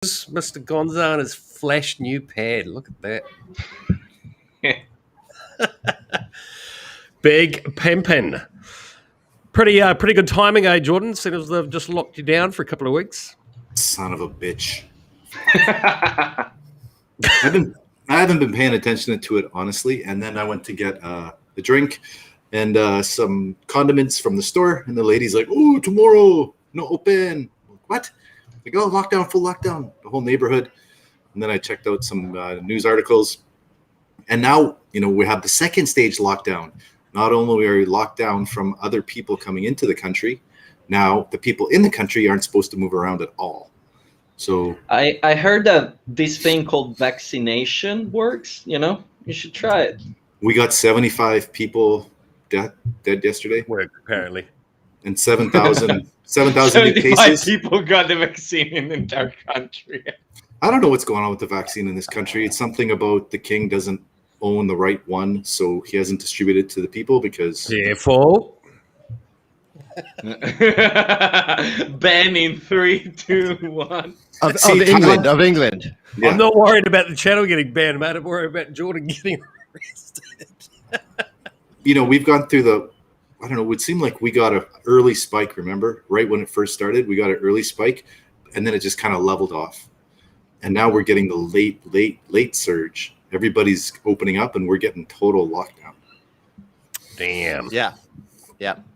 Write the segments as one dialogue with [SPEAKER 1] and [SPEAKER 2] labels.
[SPEAKER 1] Mr. Gonzo and his flash new pad. Look at that. Big pimpin'. Pretty good timing, eh, Jordan? Seeing as they've just locked you down for a couple of weeks.
[SPEAKER 2] Son of a bitch. I haven't been paying attention to it, honestly. And then I went to get a drink and some condiments from the store. And the lady's like, "Oh, tomorrow, no open." What? Like, oh, lockdown, full lockdown, the whole neighborhood. And then I checked out some news articles. And now, we have the second stage lockdown. Not only are we locked down from other people coming into the country, now the people in the country aren't supposed to move around at all. So
[SPEAKER 3] I heard that this thing called vaccination works. You should try it.
[SPEAKER 2] We got 75 people dead yesterday.
[SPEAKER 1] Work, apparently.
[SPEAKER 2] And 7,000 new cases.
[SPEAKER 3] People got the vaccine in the entire country.
[SPEAKER 2] I don't know what's going on with the vaccine in this country. It's something about the king doesn't own the right one, so he hasn't distributed to the people because...
[SPEAKER 1] Careful.
[SPEAKER 3] Ben in 3, 2, 1.
[SPEAKER 4] Of England.
[SPEAKER 1] Yeah. I'm not worried about the channel getting banned, mate. I'm worried about Jordan getting arrested.
[SPEAKER 2] We've gone through it would seem like we got an early spike, remember? Right when it first started, we got an early spike, and then it just kind of leveled off. And now we're getting the late surge. Everybody's opening up, and we're getting total lockdown.
[SPEAKER 1] Damn.
[SPEAKER 4] Yeah.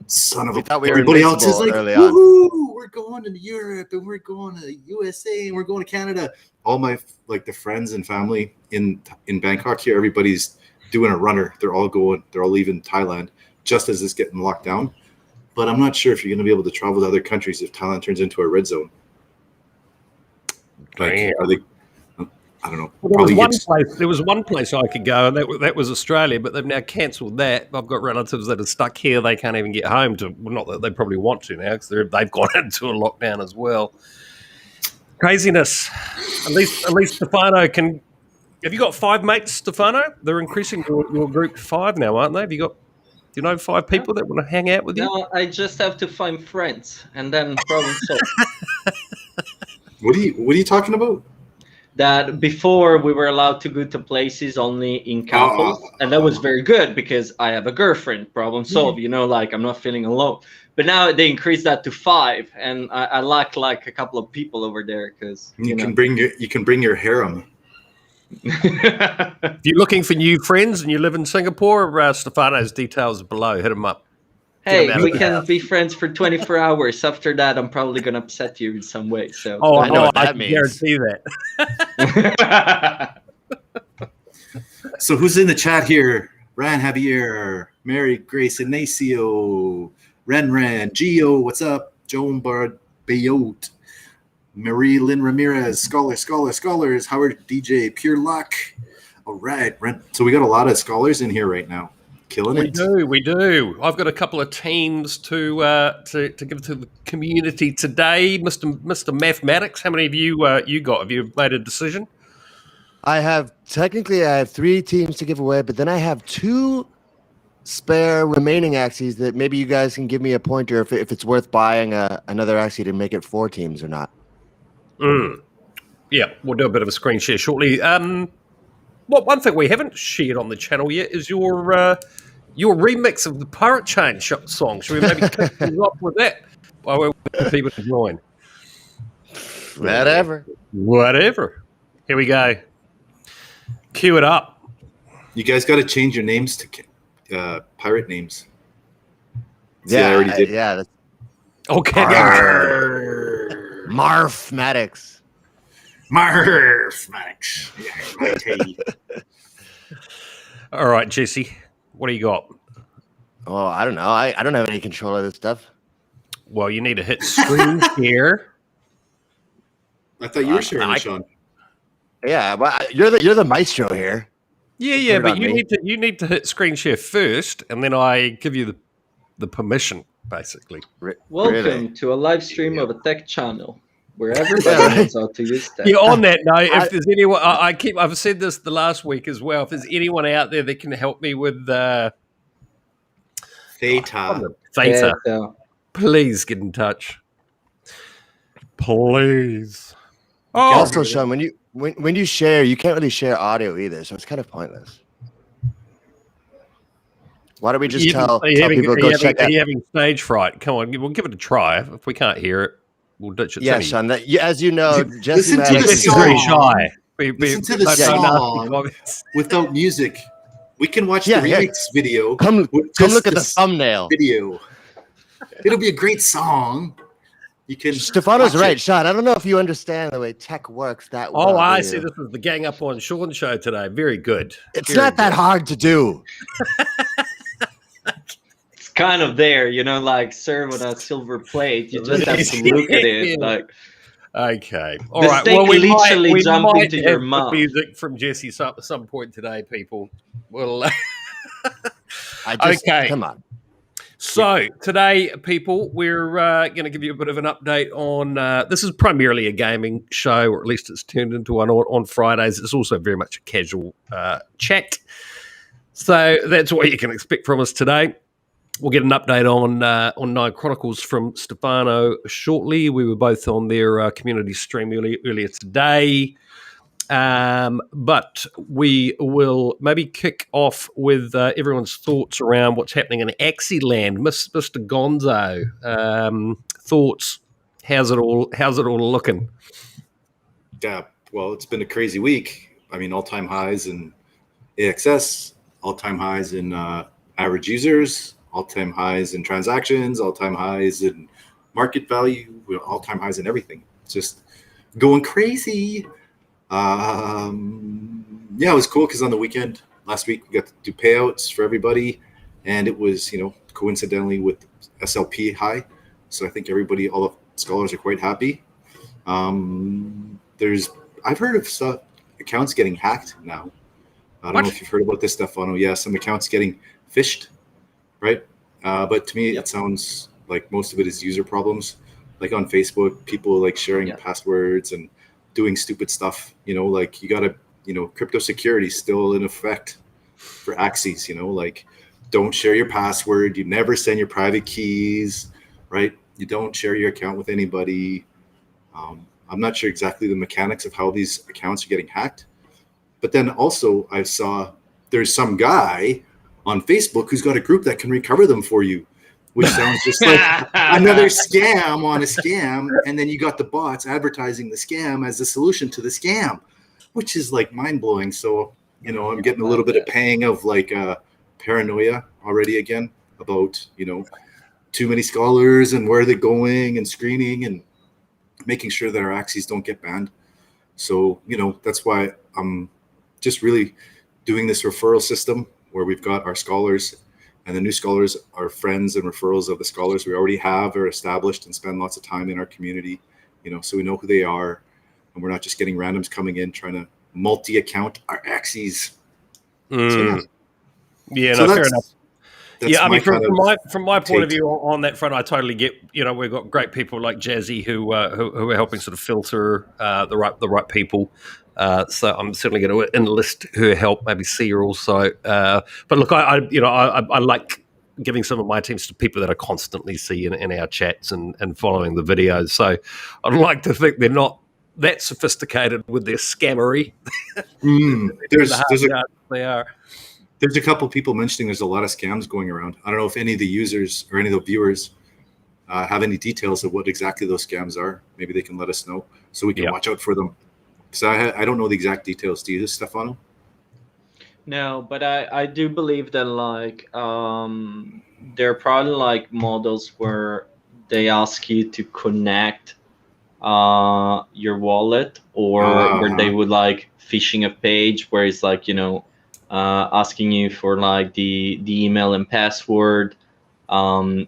[SPEAKER 2] Son of a...
[SPEAKER 4] thought we were
[SPEAKER 2] everybody else is like,
[SPEAKER 4] woohoo,
[SPEAKER 2] we're going to Europe, and we're going to USA, and we're going to Canada. All my, the friends and family in Bangkok here, everybody's doing a runner. They're all leaving Thailand just as it's getting locked down. But I'm not sure if you're going to be able to travel to other countries if Thailand turns into a red zone. Are they? I don't know.
[SPEAKER 1] Well, there was one place I could go, and that was Australia, but they've now cancelled that. I've got relatives that are stuck here. They can't even get home not that they probably want to now, because they've gone into a lockdown as well. Craziness. At least Stefano can... Have you got 5 mates, Stefano? They're increasing your group to 5 now, aren't they? Do you know 5 people that want to hang out with you?
[SPEAKER 3] No, I just have to find friends, and then problem solved.
[SPEAKER 2] What are you talking about?
[SPEAKER 3] That before we were allowed to go to places only in couples, and that was very good because I have a girlfriend. Problem solved. I'm not feeling alone. But now they increased that to 5, and I lack a couple of people over there because
[SPEAKER 2] you can bring your harem.
[SPEAKER 1] If you're looking for new friends and you live in Singapore, Stefano's details are below. Hit him up.
[SPEAKER 3] Hey, we can be friends for 24 hours. After that, I'm probably going to upset you in some way. So
[SPEAKER 4] I know what that
[SPEAKER 1] I
[SPEAKER 4] means.
[SPEAKER 1] guarantee that.
[SPEAKER 2] So who's in the chat here? Ran Javier, Mary Grace Ignacio, Ren, Gio, what's up? Joan Bard Bayot, Marie Lynn Ramirez, Scholars, Howard DJ, Pure Luck. All right, Ren. So we got a lot of scholars in here right now. Killing it.
[SPEAKER 1] We do. I've got a couple of teams to give to the community today. Mr. Mathematics, how many of you got? Have you made a decision?
[SPEAKER 4] I have 3 teams to give away, but then I have 2 spare remaining Axies that maybe you guys can give me a pointer if it's worth buying another Axie to make it 4 teams or not.
[SPEAKER 1] Yeah, we'll do a bit of a screen share shortly. One thing we haven't shared on the channel yet is your remix of the Pirate Chain song. Should we maybe kick things off with that while we're waiting for people to join? Whatever. Here we go. Cue it up.
[SPEAKER 2] You guys got to change your names to pirate names.
[SPEAKER 4] Yeah,
[SPEAKER 2] I already did.
[SPEAKER 4] Yeah.
[SPEAKER 1] Okay.
[SPEAKER 4] Marfmatics.
[SPEAKER 2] Yeah,
[SPEAKER 1] All right, Jesse, what do you got?
[SPEAKER 4] Oh, I don't know. I don't have any control of this stuff.
[SPEAKER 1] Well, you need to hit screen share.
[SPEAKER 2] I thought you were sharing, Sean.
[SPEAKER 4] Yeah, well, you're the maestro here.
[SPEAKER 1] Yeah, but you need to hit screen share first, and then I give you the permission, basically.
[SPEAKER 3] Welcome to a live stream of a tech channel where everybody knows how to use that.
[SPEAKER 1] Yeah, on that note, if there's anyone, I've said this the last week as well. If there's anyone out there that can help me with Theta, please get in touch. Please. Oh,
[SPEAKER 4] Also, Sean, when you share, you can't really share audio either, so it's kind of pointless. Why don't we just tell people to go check
[SPEAKER 1] Are
[SPEAKER 4] out?
[SPEAKER 1] you having stage fright? Come on, we'll give it a try. If we can't hear it, we'll ditch it.
[SPEAKER 4] Yeah, Sean. As you know, Jesse
[SPEAKER 2] Listen to the
[SPEAKER 4] Maddox
[SPEAKER 1] Jesse's very
[SPEAKER 2] song.
[SPEAKER 1] shy.
[SPEAKER 2] Listen to the
[SPEAKER 1] No nasty
[SPEAKER 2] song
[SPEAKER 1] comments.
[SPEAKER 2] without music. We can watch the
[SPEAKER 4] Yeah,
[SPEAKER 2] remix video.
[SPEAKER 4] Come
[SPEAKER 2] with
[SPEAKER 4] look at the
[SPEAKER 2] this
[SPEAKER 4] thumbnail.
[SPEAKER 2] video. It'll be a great song. You can.
[SPEAKER 4] Stefano's
[SPEAKER 2] watch
[SPEAKER 4] right,
[SPEAKER 2] it.
[SPEAKER 4] Sean. I don't know if you understand the way tech works that well.
[SPEAKER 1] Oh, I
[SPEAKER 4] do
[SPEAKER 1] see.
[SPEAKER 4] you?
[SPEAKER 1] This is the Gang Up on Sean show today. Very good.
[SPEAKER 4] It's
[SPEAKER 1] Very
[SPEAKER 4] not that
[SPEAKER 1] good.
[SPEAKER 4] hard to do.
[SPEAKER 3] It's kind of there, like serve on a silver plate. You just have to look at it. Like,
[SPEAKER 1] Okay. All
[SPEAKER 3] The
[SPEAKER 1] right.
[SPEAKER 3] steak
[SPEAKER 1] Well, we
[SPEAKER 3] literally
[SPEAKER 1] might
[SPEAKER 3] jump into
[SPEAKER 1] have
[SPEAKER 3] your
[SPEAKER 1] the
[SPEAKER 3] mouth.
[SPEAKER 1] music from Jesse some point today, people. Well,
[SPEAKER 4] Okay. Come on.
[SPEAKER 1] So today, people, we're going to give you a bit of an update on. This is primarily a gaming show, or at least it's turned into one on Fridays. It's also very much a casual chat. So that's what you can expect from us today. We'll get an update on Nine Chronicles from Stefano shortly. We were both on their community stream earlier today. But we will maybe kick off with everyone's thoughts around what's happening in Axie land. Mr. Gonzo, thoughts? How's it all looking?
[SPEAKER 2] Yeah, well, it's been a crazy week. I mean, all-time highs in AXS, all-time highs in average users, all-time highs in transactions, all-time highs in market value, all-time highs in everything. It's just going crazy. Yeah, it was cool because on the weekend last week we got to do payouts for everybody, and it was coincidentally with SLP high, so I think everybody, all the scholars, are quite happy. I've heard of accounts getting hacked now. I don't know if you've heard about this, Stefano. Yeah, some accounts getting phished, right? But to me, it sounds like most of it is user problems. Like on Facebook, people like sharing passwords and doing stupid stuff. Like you gotta, crypto security is still in effect for Axies. Like don't share your password. You never send your private keys, right? You don't share your account with anybody. I'm not sure exactly the mechanics of how these accounts are getting hacked. But then also I saw there's some guy on Facebook who's got a group that can recover them for you, which sounds just like another scam on a scam. And then you got the bots advertising the scam as the solution to the scam, which is like mind blowing. So, I'm getting a little bit of pang of like paranoia already again about, too many scholars and where they're going and screening and making sure that our Axies don't get banned. So, that's why I'm just really doing this referral system where we've got our scholars, and the new scholars are friends and referrals of the scholars we already have or established and spend lots of time in our community, so we know who they are, and we're not just getting randoms coming in trying to multi-account our Axies.
[SPEAKER 1] So,
[SPEAKER 2] fair enough.
[SPEAKER 1] I mean, from my point of view on that front, I totally get. We've got great people like Jazzy who are helping sort of filter the right people. So I'm certainly going to enlist her help, maybe see her also. But look, I like giving some of my teams to people that I constantly see in our chats and following the videos. So I'd like to think they're not that sophisticated with their scammery. They are.
[SPEAKER 2] There's a couple people mentioning there's a lot of scams going around. I don't know if any of the users or any of the viewers have any details of what exactly those scams are. Maybe they can let us know so we can watch out for them. So I don't know the exact details. Do you, Stefano?
[SPEAKER 3] No, but I do believe that like there are probably like models where they ask you to connect your wallet, or where they would like phishing a page where it's like asking you for like the email and password, or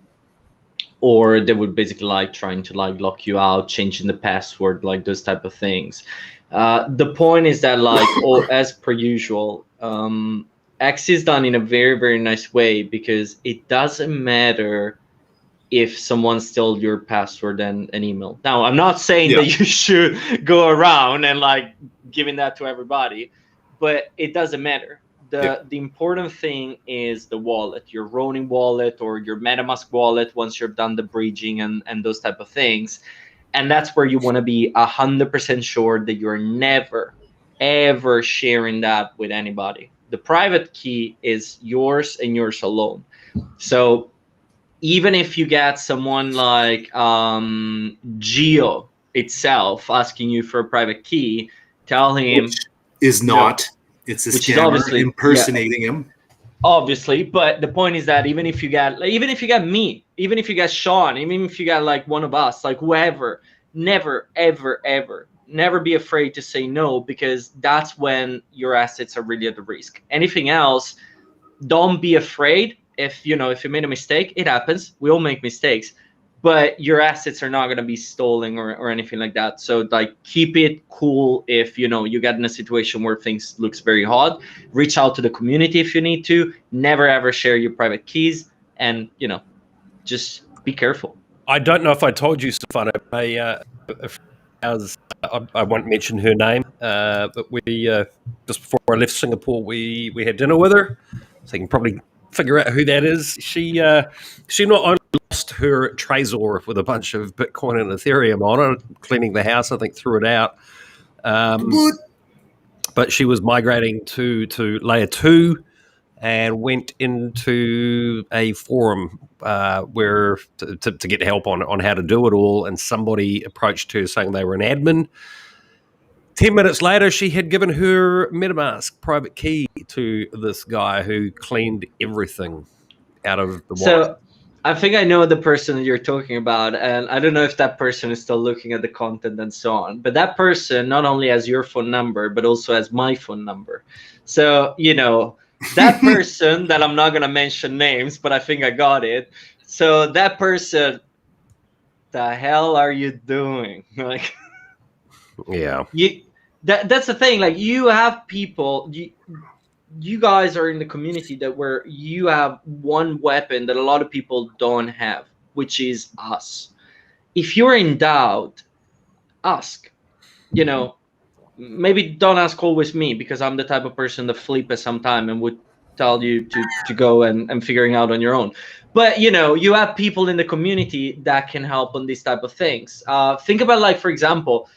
[SPEAKER 3] they would basically like trying to like lock you out, changing the password, like those type of things. The point is that like as per usual, Axie is done in a very, very nice way, because it doesn't matter if someone stole your password and an email. Now, I'm not saying that you should go around and like giving that to everybody, but it doesn't matter. The important thing is the wallet, your Ronin wallet or your MetaMask wallet, once you've done the bridging and those type of things. And that's where you want to be 100% sure that you're never, ever sharing that with anybody. The private key is yours and yours alone. So even if you get someone like Geo itself asking you for a private key, tell him,
[SPEAKER 2] which is not. It's a
[SPEAKER 3] which is
[SPEAKER 2] scammer
[SPEAKER 3] obviously
[SPEAKER 2] impersonating him.
[SPEAKER 3] Obviously, but the point is that even if you got me, even if you got Sean, even if you got like one of us, like whoever, never, ever, ever, never be afraid to say no, because that's when your assets are really at the risk. Anything else, don't be afraid. If you made a mistake, it happens. We all make mistakes, but your assets are not going to be stolen or anything like that. So like, keep it cool. If you get in a situation where things looks very hot, reach out to the community if you need to. Never ever share your private keys, and just be careful.
[SPEAKER 1] I don't know if I told you, Stefano. I won't mention her name, but we just before I left Singapore, we had dinner with her, so you can probably figure out who that is. She not only lost her Trezor with a bunch of Bitcoin and Ethereum on it, cleaning the house, I think threw it out. But she was migrating to layer 2 and went into a forum where to get help on how to do it all. And somebody approached her saying they were an admin. 10 minutes later, she had given her MetaMask private key to this guy who cleaned everything out of the wallet.
[SPEAKER 3] So I think I know the person that you're talking about, and I don't know if that person is still looking at the content and so on. But that person not only has your phone number, but also has my phone number. So, that person that I'm not going to mention names, but I think I got it. So that person, the hell are you doing? Like,
[SPEAKER 1] yeah.
[SPEAKER 3] That's the thing. Like, you have people, you guys are in the community where you have one weapon that a lot of people don't have, which is us. If you're in doubt, ask. Maybe don't ask always me, because I'm the type of person that flip at some time and would tell you to go and figuring out on your own. But you have people in the community that can help on these type of things. Think about, like, for example,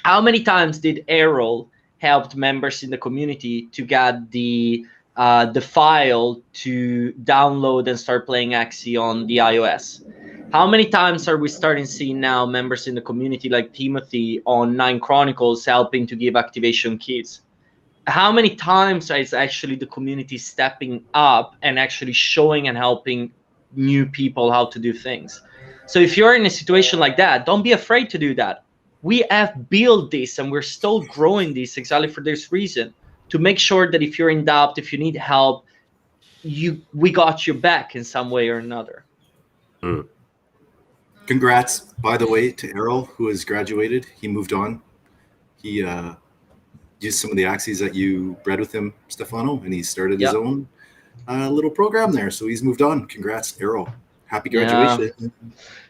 [SPEAKER 3] how many times did Errol helped members in the community to get the file to download and start playing Axie on the iOS? How many times are we starting seeing now members in the community like Timothy on 9 Chronicles helping to give activation keys? How many times is actually the community stepping up and actually showing and helping new people how to do things? So if you're in a situation like that, don't be afraid to do that. We have built this and we're still growing this exactly for this reason, to make sure that if you're in doubt, if you need help, we got your back in some way or another.
[SPEAKER 1] Mm.
[SPEAKER 2] Congrats, by the way, to Errol, who has graduated. He moved on. He used some of the Axies that you bred with him, Stefano, and he started his own little program there. So he's moved on. Congrats, Errol. Happy graduation.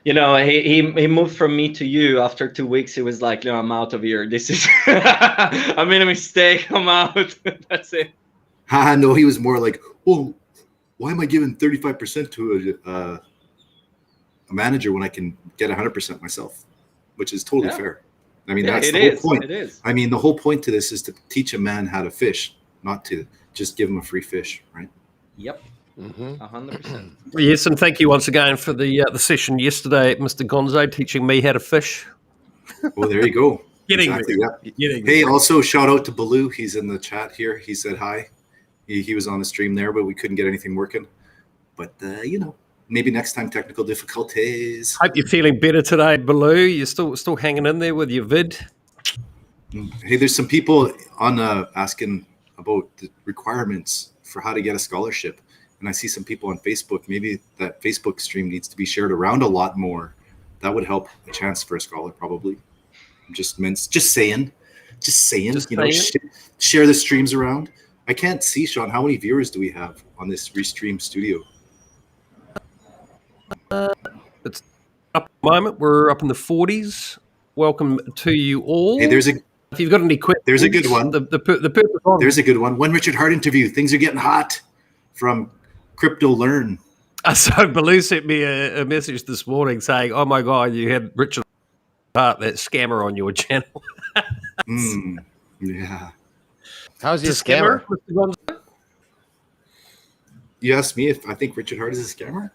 [SPEAKER 3] Yeah. He moved from me to you after 2 weeks. He was like, I'm out of here. This is I made a mistake. I'm out. That's it.
[SPEAKER 2] No, he was more like, well, why am I giving 35% to a manager when I can get 100% myself? Which is totally fair. I mean, that's the whole point.
[SPEAKER 3] It is.
[SPEAKER 2] I mean, the whole point to this is to teach a man how to fish, not to just give him a free fish, right?
[SPEAKER 3] Yep. 100%.
[SPEAKER 1] Yes, and thank you once again for the session yesterday, Mr. Gonzo, teaching me how to fish.
[SPEAKER 2] Well, there you go.
[SPEAKER 1] Getting
[SPEAKER 2] Hey, also shout out to Baloo. He's in the chat here. He said hi. He was on the stream there, but we couldn't get anything working. But maybe next time, technical difficulties.
[SPEAKER 1] Hope you're feeling better today, Baloo. You're still hanging in there with your vid.
[SPEAKER 2] Hey, there's some people on asking about the requirements for how to get a scholarship. And I see some people on Facebook. Maybe that Facebook stream needs to be shared around a lot more. That would help a chance for a scholar, probably. Just saying. Share the streams around. I can't see, Sean. How many viewers do we have on this Restream studio?
[SPEAKER 1] It's up at the moment. We're up in the 40s. Welcome to you all.
[SPEAKER 2] Hey,
[SPEAKER 1] if you've got any questions,
[SPEAKER 2] there's a good one.
[SPEAKER 1] There's
[SPEAKER 2] a good one. When Richard Hart interview, things are getting hot from Crypto Learn.
[SPEAKER 1] So Baloo sent me a message this morning saying, "Oh my God, you had Richard apart that scammer on your channel.
[SPEAKER 2] Yeah.
[SPEAKER 4] How's he a scammer?
[SPEAKER 1] Mr. Gonzo?
[SPEAKER 2] You asked me if I think Richard Hart is a scammer.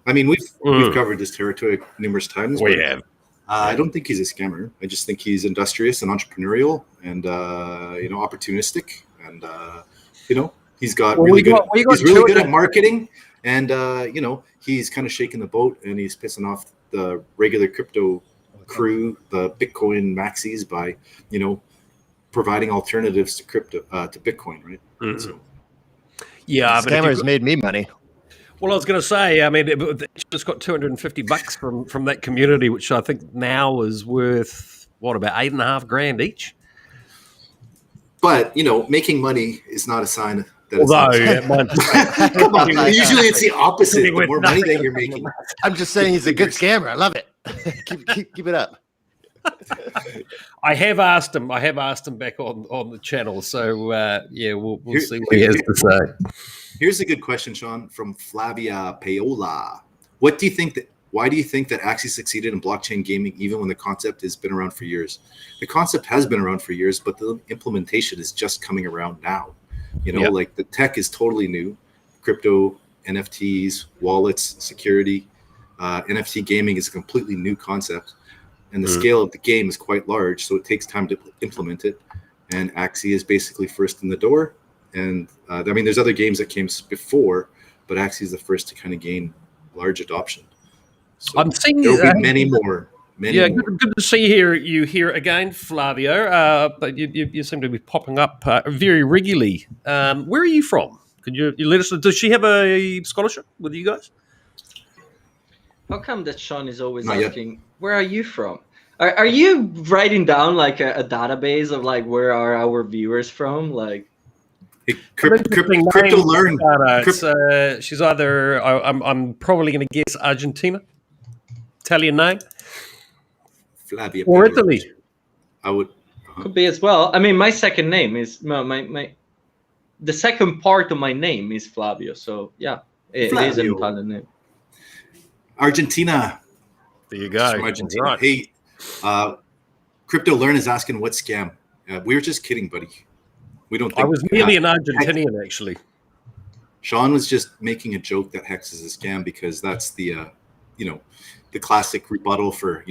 [SPEAKER 2] I mean, we've covered this territory numerous times.
[SPEAKER 1] We
[SPEAKER 2] but,
[SPEAKER 1] have.
[SPEAKER 2] I don't think he's a scammer. I just think he's industrious and entrepreneurial and opportunistic, and he's got he's really good at marketing, and he's kind of shaking the boat, and he's pissing off the regular crypto crew, the Bitcoin maxis, by providing alternatives to crypto to Bitcoin, right?
[SPEAKER 1] Mm-hmm.
[SPEAKER 2] So,
[SPEAKER 1] yeah,
[SPEAKER 4] but scammers made me money.
[SPEAKER 1] Well, I was going to say, I mean, they just got $250 from that community, which I think now is worth about $8,500 each.
[SPEAKER 2] But making money is not a sign that.
[SPEAKER 1] Come
[SPEAKER 2] on, usually it's the opposite. The more money that you're making.
[SPEAKER 4] I'm just saying he's a good scammer. I love it. keep it up.
[SPEAKER 1] I have asked him back on the channel, so we'll see what he has to say.
[SPEAKER 2] Here's a good question, Sean, from Flavia Paola. Why do you think that Axie succeeded in blockchain gaming even when the concept has been around for years? The concept has been around for years, but the implementation is just coming around now. Like the tech is totally new. Crypto, NFTs, wallets, security, NFT gaming is a completely new concept. And the scale of the game is quite large, so it takes time to implement it. And Axie is basically first in the door. And there's other games that came before, but Axie is the first to kind of gain large adoption. So
[SPEAKER 1] I'm seeing
[SPEAKER 2] there'll be many more.
[SPEAKER 1] Good to see you here again, Flavio. But you seem to be popping up very regularly. Where are you from? Could you let us know? Does she have a scholarship with you guys?
[SPEAKER 3] How come that Sean is always asking, where are you from? Are you writing down like a database of like where are our viewers from? Like
[SPEAKER 2] Crypto learn.
[SPEAKER 1] She's either I'm probably going to guess Argentina, Italian name,
[SPEAKER 2] Flavia,
[SPEAKER 1] or Italy.
[SPEAKER 2] I would
[SPEAKER 3] could be as well. I mean, my second name is the second part of my name is Flavio. So yeah, it is an Italian name.
[SPEAKER 2] Argentina.
[SPEAKER 1] There you go.
[SPEAKER 2] From Argentina.
[SPEAKER 1] Right.
[SPEAKER 2] Hey, Crypto Learn is asking what scam. We were just kidding, buddy. We don't.
[SPEAKER 1] I was merely an Argentinian, actually.
[SPEAKER 2] Sean was just making a joke that Hex is a scam because that's the classic rebuttal for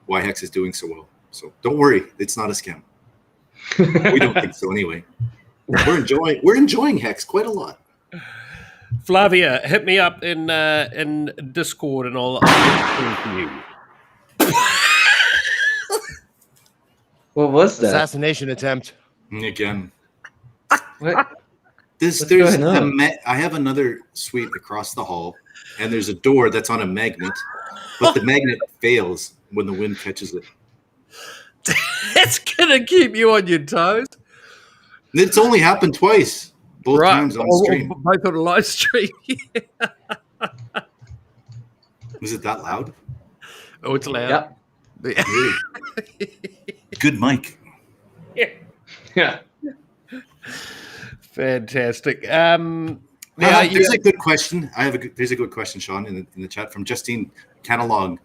[SPEAKER 2] why Hex is doing so well. So don't worry, it's not a scam. We don't think so anyway. We're enjoying Hex quite a lot.
[SPEAKER 1] Flavia, hit me up in Discord and I'll for you.
[SPEAKER 3] What was that?
[SPEAKER 4] Assassination attempt.
[SPEAKER 2] Again.
[SPEAKER 3] What?
[SPEAKER 2] I have another suite across the hall, and there's a door that's on a magnet, but the magnet fails when the wind catches it.
[SPEAKER 1] That's gonna keep you on your toes.
[SPEAKER 2] It's only happened twice. Both times on stream.
[SPEAKER 1] Both on a live stream.
[SPEAKER 2] Was it that loud?
[SPEAKER 1] Oh, it's loud.
[SPEAKER 3] Yeah.
[SPEAKER 2] Really? Good mic.
[SPEAKER 3] Yeah.
[SPEAKER 1] Fantastic.
[SPEAKER 2] There's a good question. There's a good question, Sean, in the chat from Justine Catalog.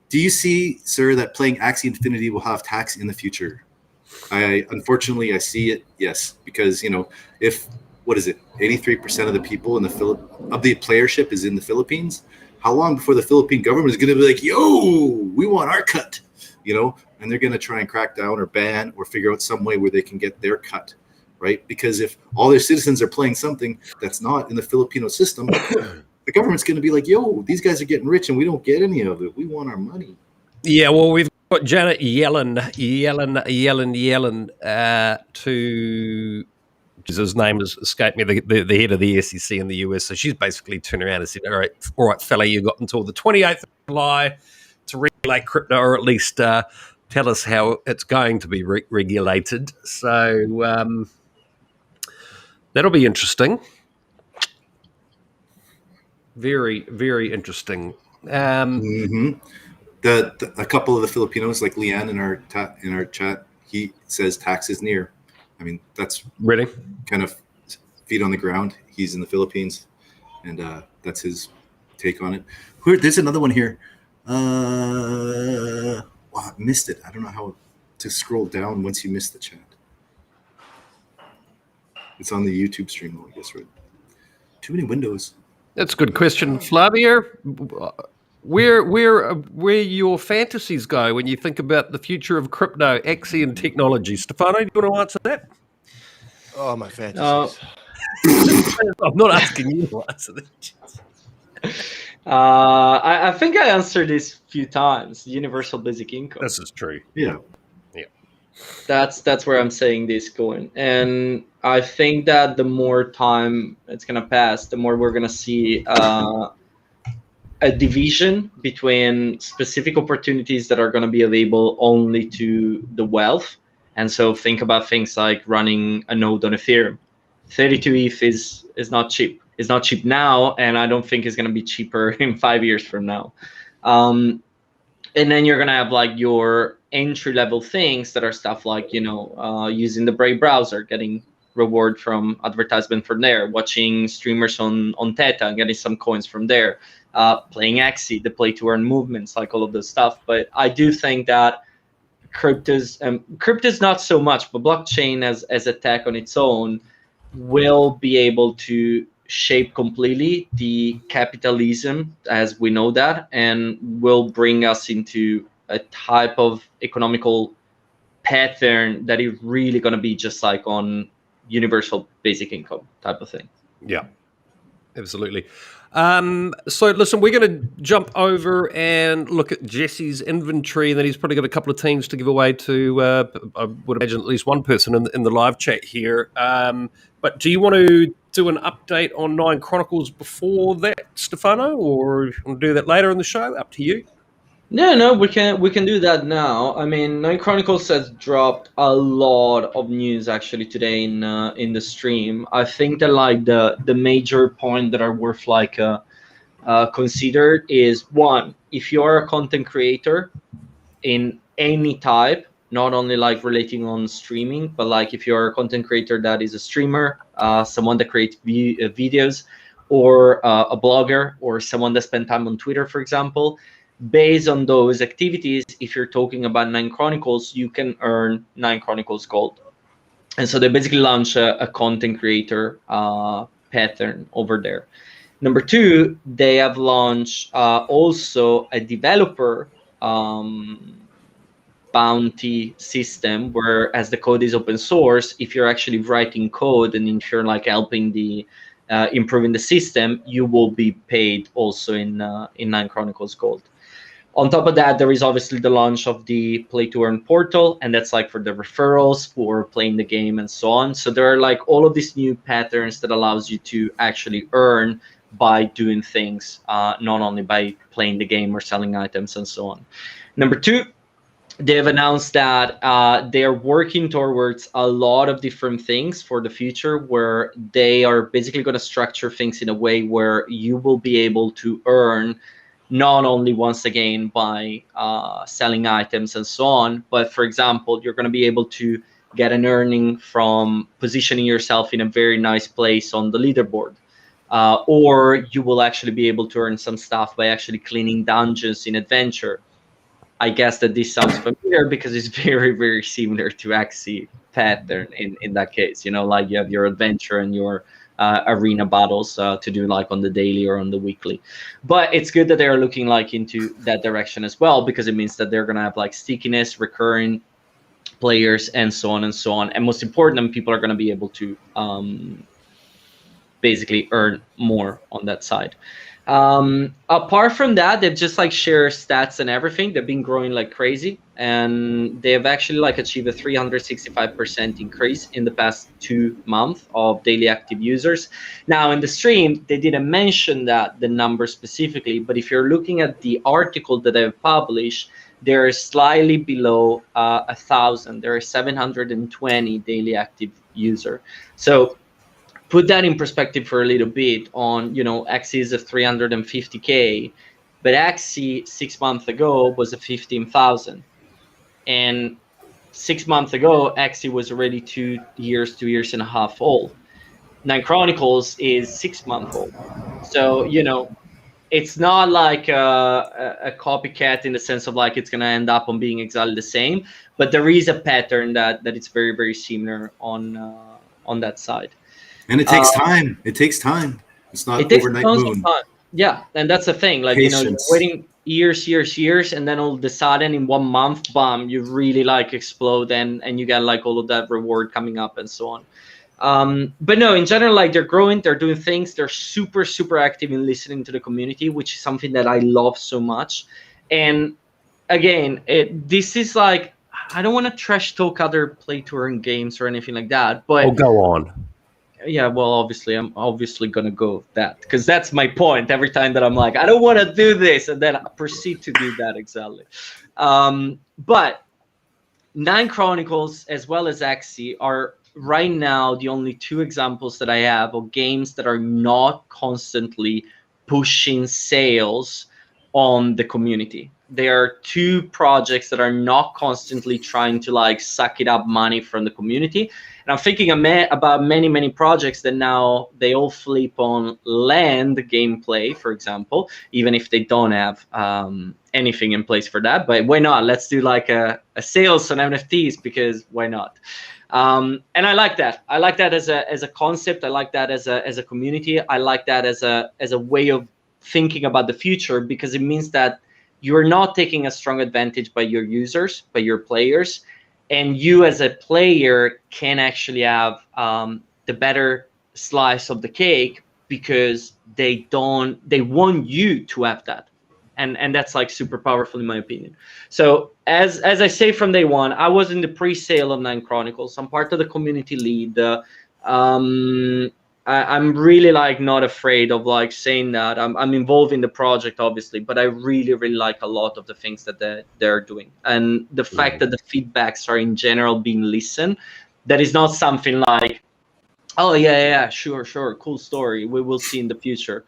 [SPEAKER 2] Do you see, sir, that playing Axie Infinity will have tax in the future? Unfortunately I see it. Yes, because if 83% of the people of the playership is in the Philippines, how long before the Philippine government is going to be like, yo, we want our cut, and they're going to try and crack down or ban or figure out some way where they can get their cut, right? Because if all their citizens are playing something that's not in the Filipino system, the government's going to be like, yo, these guys are getting rich and we don't get any of it. We want our money.
[SPEAKER 1] Yeah, well, we've got Janet Yellen to... His name has escaped me, the head of the SEC in the US. So she's basically turned around and said, all right, fella, you got until the 28th of July to regulate crypto, or at least tell us how it's going to be regulated. So that'll be interesting. Very, very interesting.
[SPEAKER 2] A couple of the Filipinos, like Leanne in our chat, he says tax is near. I mean, that's
[SPEAKER 1] really
[SPEAKER 2] kind of feet on the ground. He's in the Philippines, and that's his take on it. There's another one here. What I missed it. I don't know how to scroll down once you miss the chat. It's on the YouTube stream, I guess, right? Too many windows.
[SPEAKER 1] That's a good question, Flavio. Where your fantasies go when you think about the future of crypto, Axie, and technology? Stefano, do you want to answer that?
[SPEAKER 4] Oh, my fantasies.
[SPEAKER 1] I'm not asking you to answer that.
[SPEAKER 3] I think I answered this a few times. Universal basic income.
[SPEAKER 1] This is true.
[SPEAKER 2] Yeah.
[SPEAKER 3] That's where I'm saying this going, and I think that the more time it's gonna pass, the more we're gonna see a division between specific opportunities that are gonna be available only to the wealth. And so think about things like running a node on Ethereum. 32 ETH is not cheap. It's not cheap now, and I don't think it's gonna be cheaper in 5 years from now. And then you're gonna have like your entry level things that are stuff like, you know, using the Brave browser, getting reward from advertisement from there, watching streamers on Theta and getting some coins from there, playing Axie, the play to earn movements, like all of this stuff. But I do think that crypto's not so much, but blockchain as a tech on its own will be able to shape completely the capitalism as we know that, and will bring us into a type of economical pattern that is really going to be just like on universal basic income type of thing.
[SPEAKER 1] Yeah, absolutely. So listen, we're going to jump over and look at Jesse's inventory, and then he's probably got a couple of teams to give away to, I would imagine, at least one person in the live chat here. But do you want to do an update on 9 Chronicles before that, Stefano, or you want to do that later in the show? Up to you.
[SPEAKER 3] No, we can do that now. I mean, 9 Chronicles has dropped a lot of news actually today in the stream. I think that like the major point that are worth like considered is, one, if you're a content creator in any type, not only like relating on streaming, but like if you're a content creator that is a streamer, someone that creates videos, or a blogger, or someone that spends time on Twitter, for example. Based on those activities, if you're talking about 9 Chronicles, you can earn 9 Chronicles gold. And so they basically launch a content creator pattern over there. Number 2, they have launched also a developer bounty system, where as the code is open source, if you're actually writing code and if you're like helping the improving the system, you will be paid also in 9 Chronicles gold. On top of that, there is obviously the launch of the Play to Earn portal, and that's like for the referrals, for playing the game, and so on. So there are like all of these new patterns that allows you to actually earn by doing things, not only by playing the game or selling items and so on. Number 2, they have announced that they are working towards a lot of different things for the future, where they are basically going to structure things in a way where you will be able to earn not only once again by selling items and so on, but for example, you're going to be able to get an earning from positioning yourself in a very nice place on the leaderboard. Or you will actually be able to earn some stuff by actually cleaning dungeons in Adventure. I guess that this sounds familiar because it's very, very similar to Axie pattern in that case. You know, like you have your Adventure and your arena battles to do like on the daily or on the weekly. But it's good that they're looking like into that direction as well, because it means that they're going to have like stickiness, recurring players, and so on and so on. And most important, people are going to be able to basically earn more on that side. Apart from that, they've just like shared stats and everything. They've been growing like crazy, and they've actually like achieved a 365% increase in the past 2 months of daily active users. Now in the stream, they didn't mention that the number specifically, but if you're looking at the article that they've published, they're slightly below 1,000. There are 720 daily active user. So put that in perspective for a little bit on, you know, Axie is a 350K, but Axie 6 months ago was a 15,000. And 6 months ago, Axie was already 2 years and a half old. 9 Chronicles is 6 months old. So, you know, it's not like a copycat in the sense of like it's gonna end up on being exactly the same, but there is a pattern that it's very, very similar on that side.
[SPEAKER 2] And it takes time. It takes time. It's not
[SPEAKER 3] It takes
[SPEAKER 2] overnight
[SPEAKER 3] tons of
[SPEAKER 2] moon.
[SPEAKER 3] time. Yeah, and that's the thing. Like, you know, you're
[SPEAKER 2] Patience.
[SPEAKER 3] waiting years, and then all of a sudden in 1 month, bam, you really like explode, and you get like all of that reward coming up and so on. But no, in general, like they're growing, they're doing things, they're super, super active in listening to the community, which is something that I love so much. And again, this is like, I don't want to trash talk other play to earn games or anything like that, but
[SPEAKER 1] Oh, go on.
[SPEAKER 3] yeah, well, obviously, I'm obviously gonna go with that because that's my point. Every time that I'm like, I don't want to do this, and then I proceed to do that exactly. But Nine Chronicles as well as Axie are right now the only two examples that I have of games that are not constantly pushing sales on the community. There are two projects that are not constantly trying to like suck it up money from the community. And I'm thinking about many projects that now they all flip on land gameplay, for example, even if they don't have anything in place for that. But why not? Let's do like a sales on NFTs, because why not? And I like that. I like that as a concept. I like that as a community. I like that as a way of thinking about the future, because it means that you're not taking a strong advantage by your users, by your players, and you as a player can actually have the better slice of the cake, because they want you to have that. And that's like super powerful in my opinion. So as I say from day one, I was in the pre-sale of Nine Chronicles. I'm part of the community lead. I'm really like not afraid of like saying that I'm involved in the project, obviously, but I really like a lot of the things that they're doing, and the fact that the feedbacks are in general being listened. That is not something like, oh yeah, sure, cool story, we will see in the future.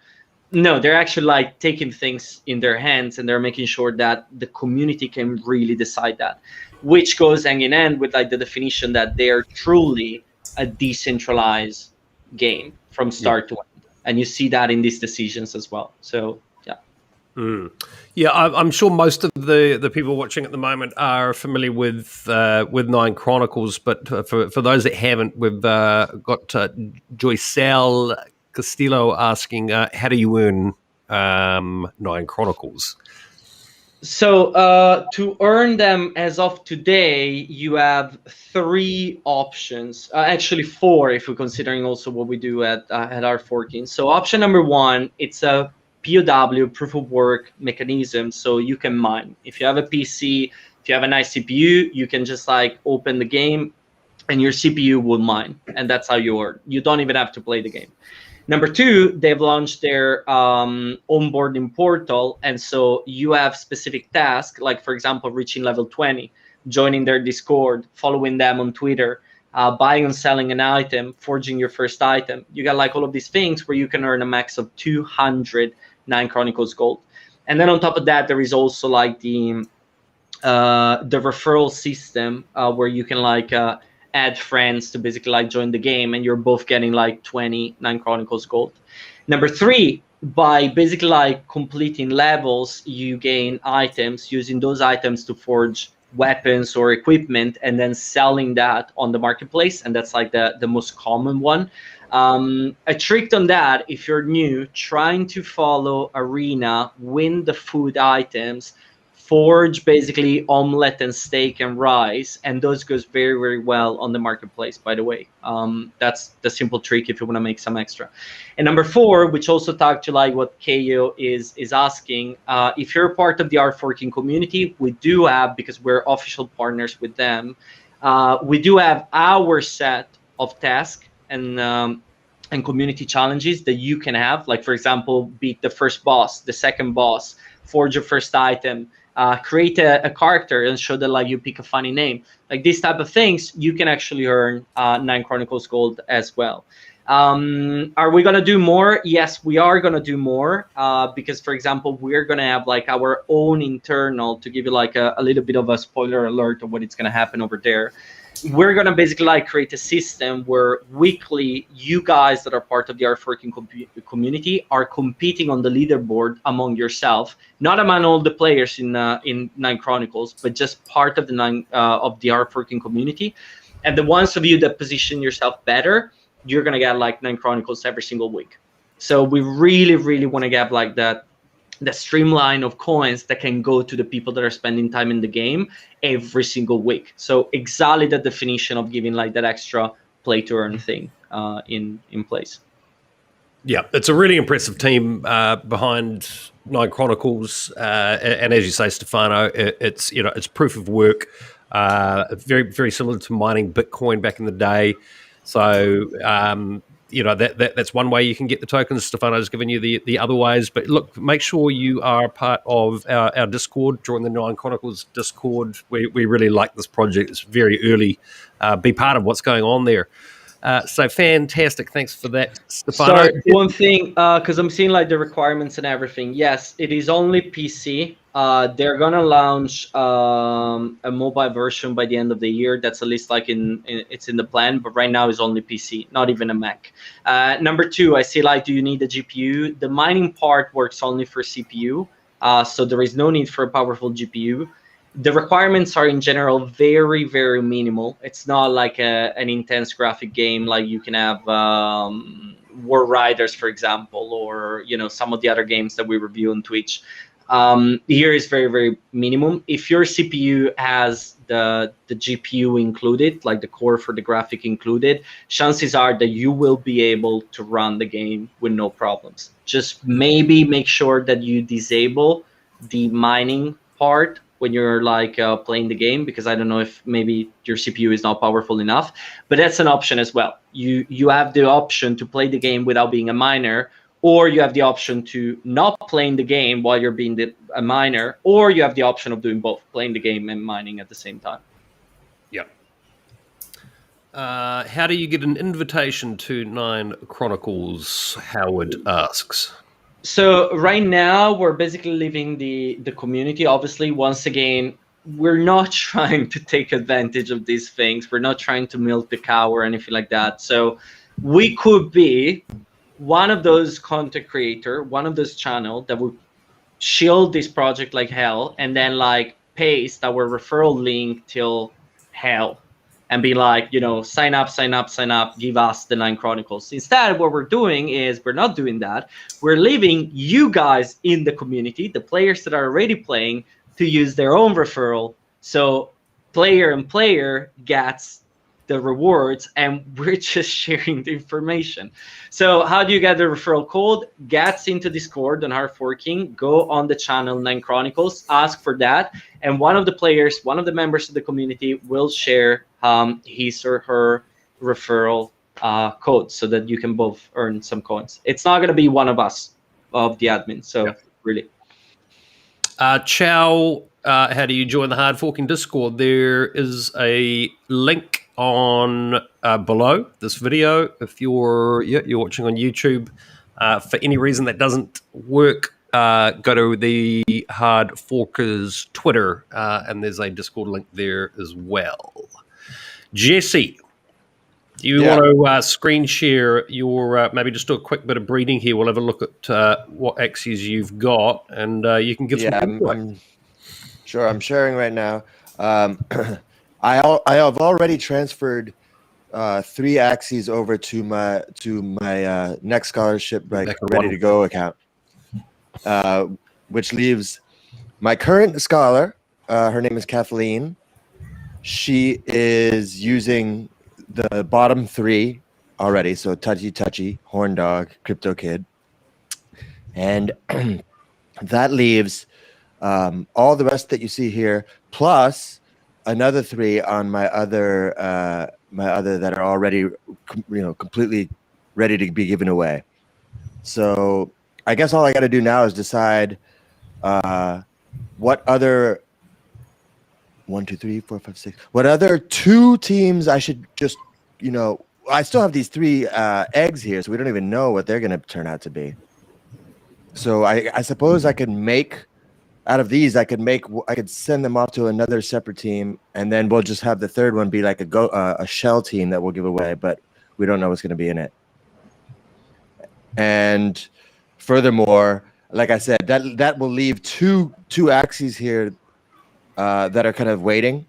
[SPEAKER 3] No, they're actually like taking things in their hands, and they're making sure that the community can really decide that, which goes hand in hand with like the definition that they are truly a decentralized game from start to end, and you see that in these decisions as well. So
[SPEAKER 1] yeah, I'm sure most of the people watching at the moment are familiar with Nine Chronicles, but for those that haven't, we've got Joycel Castillo asking, how do you earn Nine Chronicles?
[SPEAKER 3] So to earn them as of today, you have 3 options. Actually 4, if we're considering also what we do at R14. So option number 1, it's a POW, proof of work mechanism. So you can mine. If you have a PC, if you have a nice CPU, you can just like open the game and your CPU will mine. And that's how you earn. You don't even have to play the game. Number 2, they've launched their onboarding portal, and so you have specific tasks, like for example, reaching level 20, joining their Discord, following them on Twitter, buying and selling an item, forging your first item. You got like all of these things where you can earn a max of 200 Nine Chronicles gold. And then on top of that, there is also like the referral system where you can like add friends to basically like join the game, and you're both getting like 20 Nine Chronicles gold. Number 3, by basically like completing levels, you gain items, using those items to forge weapons or equipment, and then selling that on the marketplace. And that's like the most common one. A trick on that, if you're new, trying to follow Arena, win the food items, forge basically omelette and steak and rice, and those goes very, very well on the marketplace, by the way. That's the simple trick if you want to make some extra. And number 4, which also talked to like what Keio is asking, if you're part of the R14 community, we do have, because we're official partners with them, we do have our set of tasks and community challenges that you can have, like for example, beat the first boss, the second boss, forge your first item, create a character and show that like you pick a funny name. Like these type of things, you can actually earn 9 Chronicles gold as well. Are we gonna do more? Yes, we are gonna do more because, for example, we're gonna have like our own internal, to give you like a little bit of a spoiler alert of what it's gonna happen over there. we're gonna basically like create a system where weekly you guys that are part of the Artworking community are competing on the leaderboard among yourself, not among all the players in Nine Chronicles, but just part of the Artworking community. And the ones of you that position yourself better, you're gonna get like 9 Chronicles every single week. So we really, really want to get like that, the streamline of coins that can go to the people that are spending time in the game every single week. So exactly the definition of giving like that extra play to earn thing in place.
[SPEAKER 1] Yeah, it's a really impressive team behind Nine Chronicles, and as you say, Stefano, it's it's proof of work. Very very similar to mining Bitcoin back in the day. So that's one way you can get the tokens. Stefano's given you the other ways, but look, make sure you are part of our Discord. Join the Nine Chronicles Discord. We really like this project. It's very early. Be part of what's going on there. So fantastic. Thanks for that, Stefano.
[SPEAKER 3] Sorry, one thing, because I'm seeing like the requirements and everything. Yes, it is only PC. They're gonna launch a mobile version by the end of the year. That's at least like it's in the plan, but right now it's only PC, not even a Mac. Number two, I see like, do you need a GPU? The mining part works only for CPU, so there is no need for a powerful GPU. The requirements are in general very, very minimal. It's not like an intense graphic game like you can have War Riders, for example, or some of the other games that we review on Twitch. Here is very, very minimum. If your CPU has the GPU included, like the core for the graphic included, chances are that you will be able to run the game with no problems. Just maybe make sure that you disable the mining part when you're like playing the game, because I don't know if maybe your CPU is not powerful enough, but that's an option as well. You have the option to play the game without being a miner, or you have the option to not playing the game while you're being a miner, or you have the option of doing both, playing the game and mining at the same time.
[SPEAKER 1] Yeah. How do you get an invitation to Nine Chronicles? Howard asks.
[SPEAKER 3] So right now we're basically leaving the community. Obviously, once again, we're not trying to take advantage of these things. We're not trying to milk the cow or anything like that. So we could be one of those content creator, one of those channel that would shield this project like hell, and then like paste our referral link till hell and be like, sign up, give us the 9 Chronicles. Instead, what we're doing is we're not doing that. We're leaving you guys in the community, the players that are already playing, to use their own referral. So player and player gets the rewards, and we're just sharing the information. So how do you get the referral code? Gets into Discord on Artworking, go on the channel 9 Chronicles, ask for that, and one of the players, one of the members of the community will share his or her referral code so that you can both earn some coins. It's not going to be one of us, of the admin. So yeah. Really.
[SPEAKER 1] Chow, how do you join the Hard Forking Discord? There is a link on below this video. If you're watching on YouTube, for any reason that doesn't work, go to the Hard Forkers Twitter, and there's a Discord link there as well. Jesse, do you want to screen share your, maybe just do a quick bit of breeding here. We'll have a look at what Axies you've got, and you can give some input.
[SPEAKER 4] Sure, I'm sharing right now. I have already transferred 3 Axies over to my next scholarship ready to go account, which leaves my current scholar. Her name is Kathleen. She is using the bottom 3 already, so Touchy, Horn Dog, Crypto Kid, and that leaves all the rest that you see here, plus another 3 on my other that are already completely ready to be given away. So I guess all I got to do now is decide what other 1, 2, 3, 4, 5, 6. What other 2 teams I should just I still have these 3 eggs here, so we don't even know what they're going to turn out to be. So I suppose I can make out of these, I could send them off to another separate team, and then we'll just have the third one be like a shell team that we'll give away, but we don't know what's going to be in it. And furthermore, like I said, that will leave two Axies here that are kind of waiting.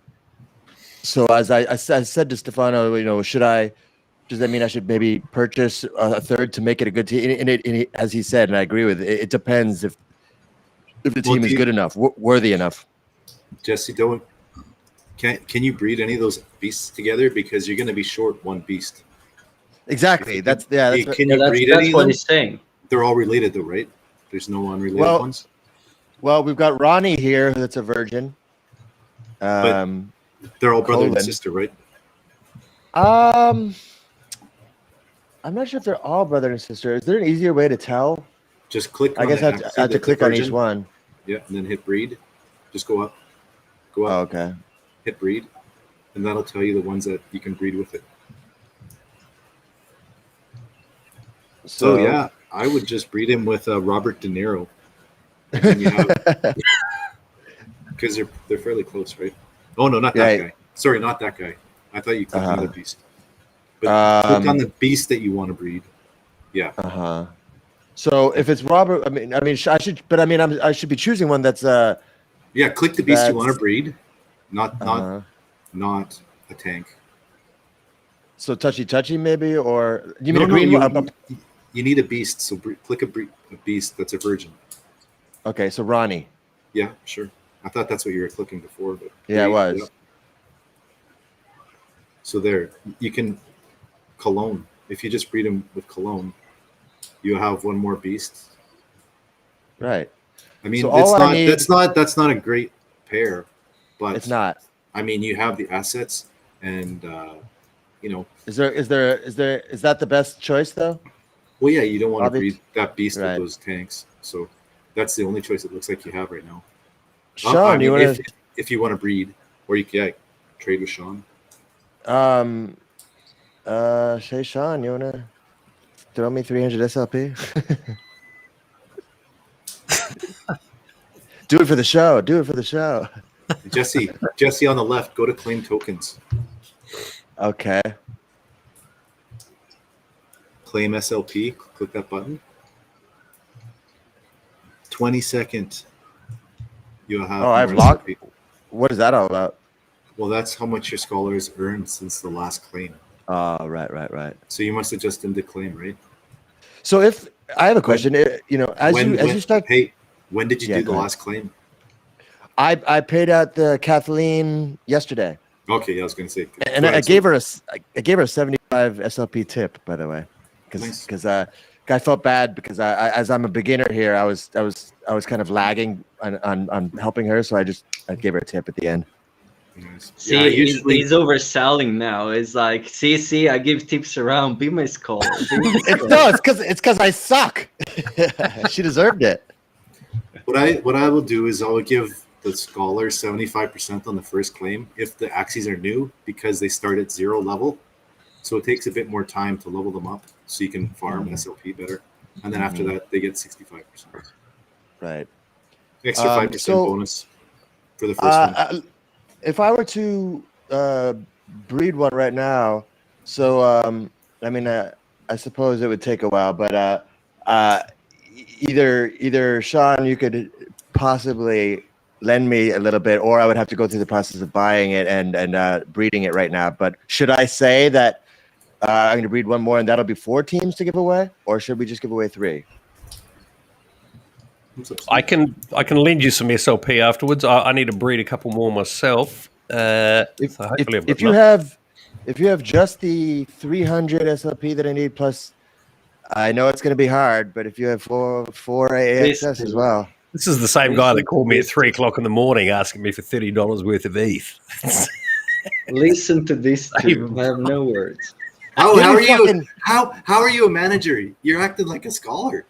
[SPEAKER 4] So as I said to Stefano, does that mean I should maybe purchase a third to make it a good team? And as he said, and I agree with it, it depends if the team is good enough, worthy enough.
[SPEAKER 2] Jesse, can you breed any of those beasts together? Because you're going to be short one beast.
[SPEAKER 4] Exactly. That's
[SPEAKER 2] breed any of
[SPEAKER 3] what
[SPEAKER 2] them?
[SPEAKER 3] he's saying.
[SPEAKER 2] They're all related though, right? There's no unrelated ones.
[SPEAKER 4] Well, we've got Ronnie here that's a virgin.
[SPEAKER 2] But they're all brother and sister, right?
[SPEAKER 4] I'm not sure if they're all brother and sister. Is there an easier way to tell?
[SPEAKER 2] Just click.
[SPEAKER 4] I guess I have to click on each one.
[SPEAKER 2] Yeah, and then hit breed. Just go up. Go up.
[SPEAKER 4] Oh, okay.
[SPEAKER 2] Hit breed, and that'll tell you the ones that you can breed with it. So yeah, I would just breed him with Robert De Niro. Because they're fairly close, right? Oh no, not that guy. Sorry, not that guy. I thought you clicked on the beast. But click on the beast that you want to breed. Yeah.
[SPEAKER 4] So if it's Robert, I should be choosing one that's
[SPEAKER 2] yeah, click the beast you want to breed, not a tank.
[SPEAKER 4] So touchy maybe, or you mean a green one?
[SPEAKER 2] You need a beast, so click a beast that's a virgin.
[SPEAKER 4] Okay, so Ronnie.
[SPEAKER 2] Yeah, sure. I thought that's what you were clicking before, but
[SPEAKER 4] yeah, it was.
[SPEAKER 2] Yeah. So there, you can cologne. If you just breed him with cologne, you have one more beast.
[SPEAKER 4] Right.
[SPEAKER 2] I mean, that's not a great pair, but
[SPEAKER 4] it's not.
[SPEAKER 2] I mean, you have the assets, and
[SPEAKER 4] Is that the best choice though?
[SPEAKER 2] Well, yeah, you don't want to breed that beast with those tanks, so that's the only choice it looks like you have right now.
[SPEAKER 4] Sean,
[SPEAKER 2] if you want to breed, or you can trade with Sean.
[SPEAKER 4] Hey Sean, you wanna throw me 300 SLP? Do it for the show.
[SPEAKER 2] Jesse on the left, go to claim tokens.
[SPEAKER 4] Okay.
[SPEAKER 2] Claim SLP, click that button. 22nd. You'll have
[SPEAKER 4] I've locked. What is that all about?
[SPEAKER 2] Well, that's how much your scholar has earned since the last claim.
[SPEAKER 4] Oh, right.
[SPEAKER 2] So you must have just done the claim, right?
[SPEAKER 4] So if I have a question, as you start.
[SPEAKER 2] Hey, when did you do the last claim?
[SPEAKER 4] I paid out the Kathleen yesterday.
[SPEAKER 2] Okay, I was going to say.
[SPEAKER 4] And I gave her a 75 SLP tip, by the way, because I felt bad because as I'm a beginner here, I was kind of lagging on helping her, so I gave her a tip at the end.
[SPEAKER 2] Nice.
[SPEAKER 3] See, he's overselling now. It's like, see, I give tips around. Be my scholar.
[SPEAKER 4] It's because I suck. She deserved it.
[SPEAKER 2] What I will do is I will give the scholar 75% on the first claim if the Axies are new, because they start at 0 level. So it takes a bit more time to level them up so you can farm SLP better. And then after that, they get 65%.
[SPEAKER 4] Right.
[SPEAKER 2] Extra 5% bonus for the first one.
[SPEAKER 4] If I were to breed one right now, so I suppose it would take a while, but either Sean, you could possibly lend me a little bit, or I would have to go through the process of buying it and breeding it right now. But should I say that I'm going to breed one more and that'll be 4 teams to give away, or should we just give away 3?
[SPEAKER 1] I can lend you some SLP afterwards. I need to breed a couple more myself.
[SPEAKER 4] If you have just the 300 SLP that I need, plus I know it's going to be hard, but if you have four AXS as well.
[SPEAKER 1] This is the same guy that called me at 3 o'clock in the morning asking me for $30 worth of ETH.
[SPEAKER 3] Listen to this too. I have no words.
[SPEAKER 2] How are you a manager? You're acting like a scholar.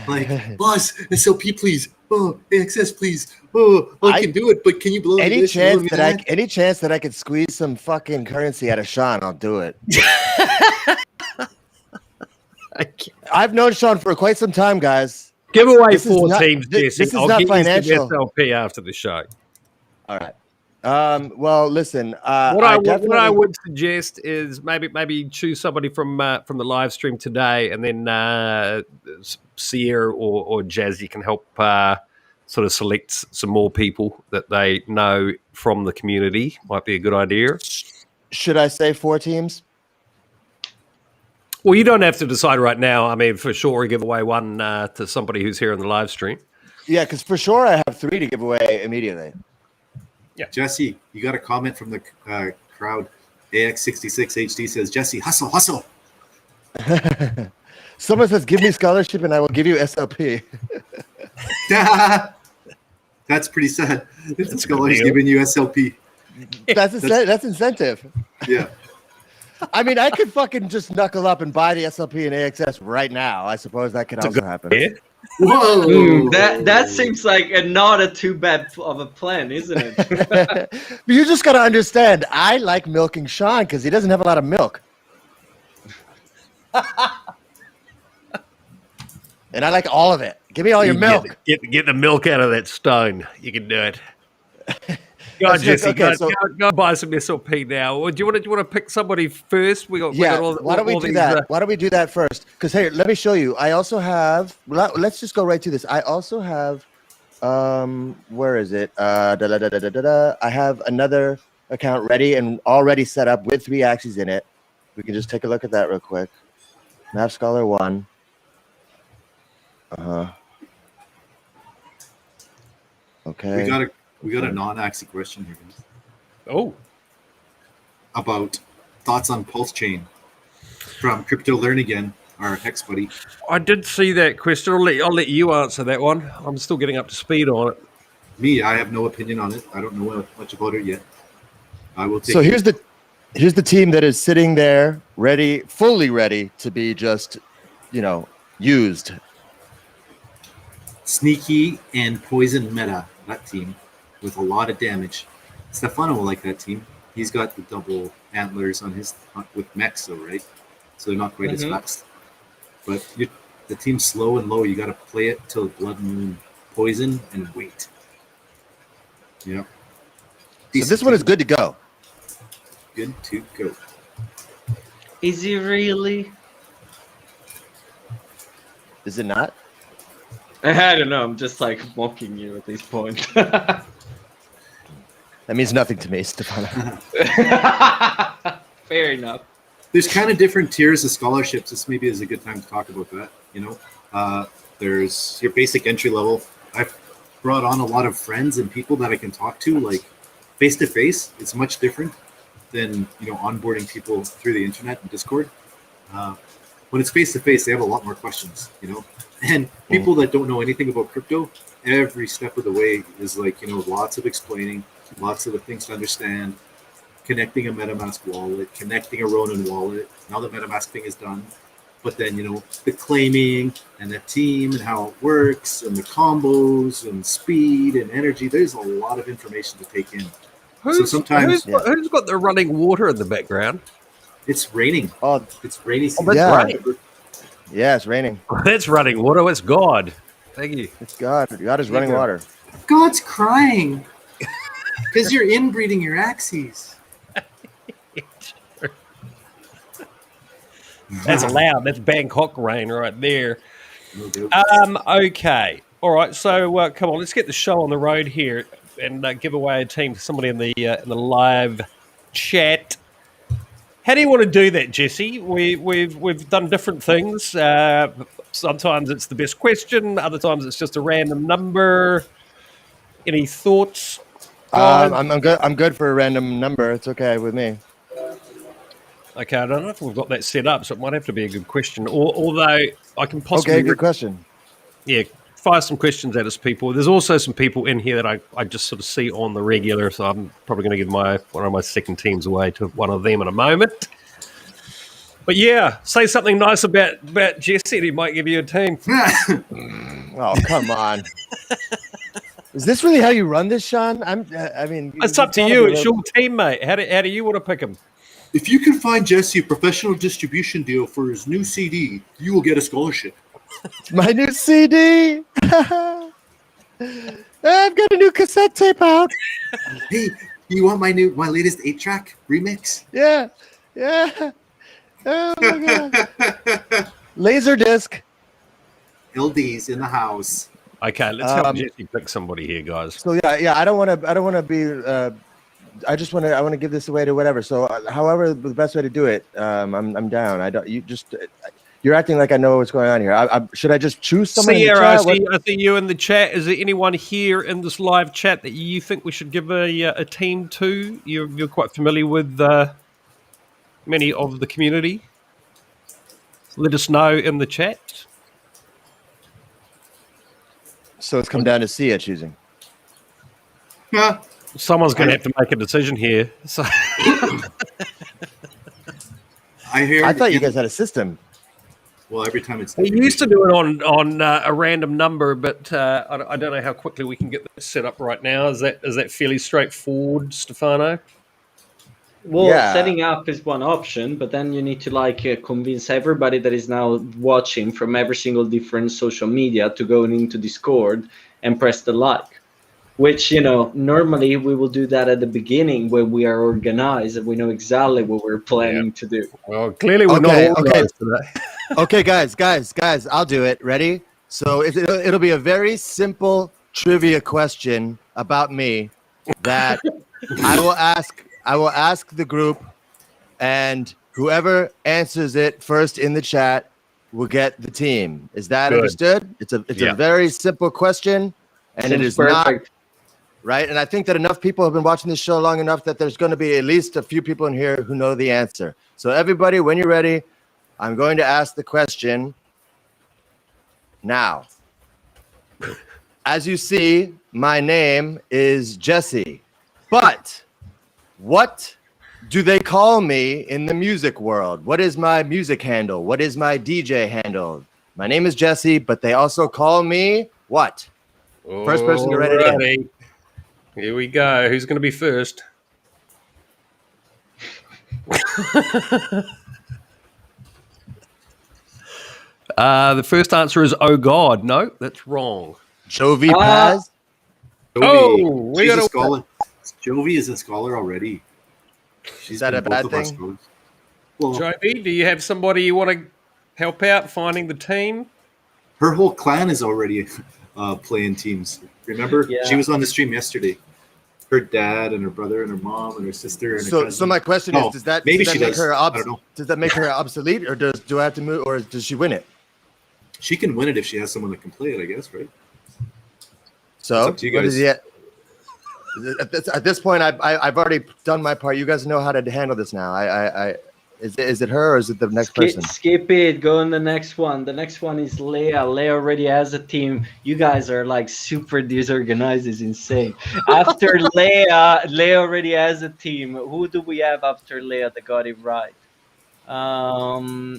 [SPEAKER 2] Like, boss, SLP, please. Oh, access, please. Oh, I can do it, but can you blow
[SPEAKER 4] any chance that I could squeeze some fucking currency out of Sean? I'll do it. I've known Sean for quite some time, guys.
[SPEAKER 1] Give away
[SPEAKER 4] This is
[SPEAKER 1] 4
[SPEAKER 4] not-
[SPEAKER 1] teams,
[SPEAKER 4] this
[SPEAKER 1] Jesse.
[SPEAKER 4] is
[SPEAKER 1] I'll
[SPEAKER 4] not
[SPEAKER 1] get
[SPEAKER 4] financial.
[SPEAKER 1] you some SLP after the show.
[SPEAKER 4] All right. Well, listen.
[SPEAKER 1] What I
[SPEAKER 4] would.
[SPEAKER 1] would suggest is maybe choose somebody from the live stream today, and then Sierra or Jazzy can help sort of select some more people that they know from the community. Might be a good idea.
[SPEAKER 4] Should I say 4 teams?
[SPEAKER 1] Well, you don't have to decide right now. I mean, for sure, we give away one to somebody who's here in the live stream.
[SPEAKER 4] Yeah, because for sure I have 3 to give away immediately.
[SPEAKER 1] Yeah,
[SPEAKER 2] Jesse, you got a comment from the crowd. AX66HD says, Jesse, hustle, hustle.
[SPEAKER 4] Someone says, give me scholarship and I will give you SLP.
[SPEAKER 2] That's pretty sad. If the scholar's giving you SLP.
[SPEAKER 4] That's incentive.
[SPEAKER 2] Yeah.
[SPEAKER 4] I mean, I could fucking just knuckle up and buy the SLP and AXS right now. I suppose that could also happen.
[SPEAKER 1] Yeah.
[SPEAKER 2] Whoa.
[SPEAKER 3] That seems like not a too bad of a plan, isn't it?
[SPEAKER 4] But you just got to understand, I like milking Sean because he doesn't have a lot of milk. And I like all of it. Give me all your milk.
[SPEAKER 1] Get the milk out of that stone. You can do it. Go on, Jesse. Go buy some SLP now. Or do you want to pick somebody first? We got
[SPEAKER 4] why don't we do that? Why don't we do that first? Because hey, let me show you. I also have. Let's just go right to this. I also have. Where is it? I have another account ready and already set up with 3 Axies in it. We can just take a look at that real quick. Map Scholar 1. Okay.
[SPEAKER 2] We got a non-Axie question here, guys.
[SPEAKER 1] Oh.
[SPEAKER 2] About thoughts on Pulse Chain from Crypto Learn Again, our Hex buddy.
[SPEAKER 1] I did see that question. I'll let you answer that one. I'm still getting up to speed on it.
[SPEAKER 2] Me, I have no opinion on it. I don't know much about it yet. I will take.
[SPEAKER 4] So here's the team that is sitting there, fully ready to be just, used.
[SPEAKER 2] Sneaky and poison meta, that team, with a lot of damage. Stefano will like that team. He's got the double antlers on his with mechs, though, right? So they're not quite as fast. But the team's slow and low. You got to play it till Blood Moon poison and wait. Yeah.
[SPEAKER 4] So this one is good to go.
[SPEAKER 2] Good to go.
[SPEAKER 3] Is he really?
[SPEAKER 4] Is it not?
[SPEAKER 3] I don't know. I'm just like mocking you at this point.
[SPEAKER 4] That means nothing to me, Stefano.
[SPEAKER 3] Fair enough.
[SPEAKER 2] There's kind of different tiers of scholarships. This maybe is a good time to talk about that. There's your basic entry level. I've brought on a lot of friends and people that I can talk to, like face to face. It's much different than onboarding people through the internet and Discord. When it's face to face, they have a lot more questions. And people that don't know anything about crypto, every step of the way is like lots of explaining, lots of things to understand. Connecting a MetaMask wallet, connecting a Ronin wallet. Now the MetaMask thing is done. But then, the claiming and the team and how it works and the combos and speed and energy. There's a lot of information to take in.
[SPEAKER 1] Who's got the running water in the background?
[SPEAKER 2] It's raining.
[SPEAKER 4] Oh,
[SPEAKER 2] it's rainy season.
[SPEAKER 4] Right. Yeah, it's raining.
[SPEAKER 1] That's running water. It's God. Thank you.
[SPEAKER 4] It's God. God is running water.
[SPEAKER 2] God's crying because you're inbreeding your Axies.
[SPEAKER 1] That's allowed. That's Bangkok rain right there. Okay. All right. So come on, let's get the show on the road here and give away a team to somebody in the live chat. How do you want to do that, Jesse? We've done different things. Sometimes it's the best question. Other times it's just a random number. Any thoughts?
[SPEAKER 4] I'm good. I'm good for a random number. It's okay with me.
[SPEAKER 1] Okay, I don't know if we've got that set up, so it might have to be a good question. Although I can possibly...
[SPEAKER 4] Okay, good question.
[SPEAKER 1] Yeah, fire some questions at us, people. There's also some people in here that I just sort of see on the regular, so I'm probably going to give one of my second teams away to one of them in a moment. But yeah, say something nice about Jesse, and he might give you a team.
[SPEAKER 4] Oh, come on. Is this really how you run this, Sean?
[SPEAKER 1] It's up to you. It's your team, mate. How do you want to pick him?
[SPEAKER 2] If you can find Jesse a professional distribution deal for his new CD, you will get a scholarship.
[SPEAKER 4] It's my new CD. I've got a new cassette tape out.
[SPEAKER 2] Hey, you want my latest 8-track remix?
[SPEAKER 4] Yeah. Oh my god. Laserdisc.
[SPEAKER 2] LDs in the house.
[SPEAKER 1] Okay, let's help Jesse pick somebody here, guys.
[SPEAKER 4] So yeah. I don't want to be. I want to give this away to whatever. So however the best way to do it, I'm down. I don't. You just. You're acting like I know what's going on here. Should I just choose someone?
[SPEAKER 1] Sierra,
[SPEAKER 4] in the chat?
[SPEAKER 1] I see you in the chat. Is there anyone here in this live chat that you think we should give a team to? You're quite familiar with many of the community. Let us know in the chat.
[SPEAKER 4] So it's come down to Sia choosing.
[SPEAKER 2] Yeah.
[SPEAKER 1] Someone's going to have to make a decision here. So
[SPEAKER 2] I
[SPEAKER 4] thought you guys had a system.
[SPEAKER 2] Well, every time it's.
[SPEAKER 1] we used to do it on a random number, but I don't know how quickly we can get that set up right now. Is that fairly straightforward, Stefano?
[SPEAKER 3] Well,
[SPEAKER 4] Yeah.
[SPEAKER 3] setting up is one option, but then you need to convince everybody that is now watching from every single different social media to go into Discord and press the like. Which, normally we will do that at the beginning when we are organized and we know exactly what we're planning to do.
[SPEAKER 1] Well, clearly we're not organized today.
[SPEAKER 4] Okay, guys, I'll do it. Ready? So it'll be a very simple trivia question about me that I will ask the group, and whoever answers it first in the chat will get the team. Is that understood? It's a very simple question, and
[SPEAKER 3] Seems
[SPEAKER 4] it is
[SPEAKER 3] perfect.
[SPEAKER 4] not right. And I think that enough people have been watching this show long enough that there's going to be at least a few people in here who know the answer. So everybody, when you're ready, I'm going to ask the question now. As you see, my name is Jesse, but what do they call me in the music world? What is my music handle? What is my DJ handle? My name is Jesse, but they also call me what? First person to write it in.
[SPEAKER 1] Alrighty. Here we go. Who's going to be first? The first answer is "Oh God." No, that's wrong.
[SPEAKER 4] Jovi Paz.
[SPEAKER 1] Oh, we
[SPEAKER 2] She's
[SPEAKER 1] got
[SPEAKER 2] a
[SPEAKER 1] a
[SPEAKER 2] scholar. Jovi is a scholar already.
[SPEAKER 4] Is that a bad thing?
[SPEAKER 2] Well,
[SPEAKER 1] Jovi, do you have somebody you want to help out finding the team?
[SPEAKER 2] her whole clan is already playing teams. Remember?
[SPEAKER 3] Yeah.
[SPEAKER 2] She was on the stream yesterday. Her dad and her brother and her mom and her sister and her cousin.
[SPEAKER 4] So my question
[SPEAKER 2] No,
[SPEAKER 4] is, does that
[SPEAKER 2] maybe
[SPEAKER 4] does
[SPEAKER 2] she
[SPEAKER 4] that make
[SPEAKER 2] does.
[SPEAKER 4] her
[SPEAKER 2] I don't know.
[SPEAKER 4] does that make her obsolete, or do I have to move, or does she win it?
[SPEAKER 2] She can win it if she has someone that can play it, I guess, right?
[SPEAKER 4] So
[SPEAKER 2] It's up to you
[SPEAKER 4] what is
[SPEAKER 2] guys.
[SPEAKER 4] it? At this point, I've already done my part. You guys know how to handle this now. Is it her or is it the next person?
[SPEAKER 3] Skip it. Go on the next one. The next one is Leia. Leia already has a team. You guys are like super disorganized. It's insane. After Leia already has a team. Who do we have after Leia that got it right? Now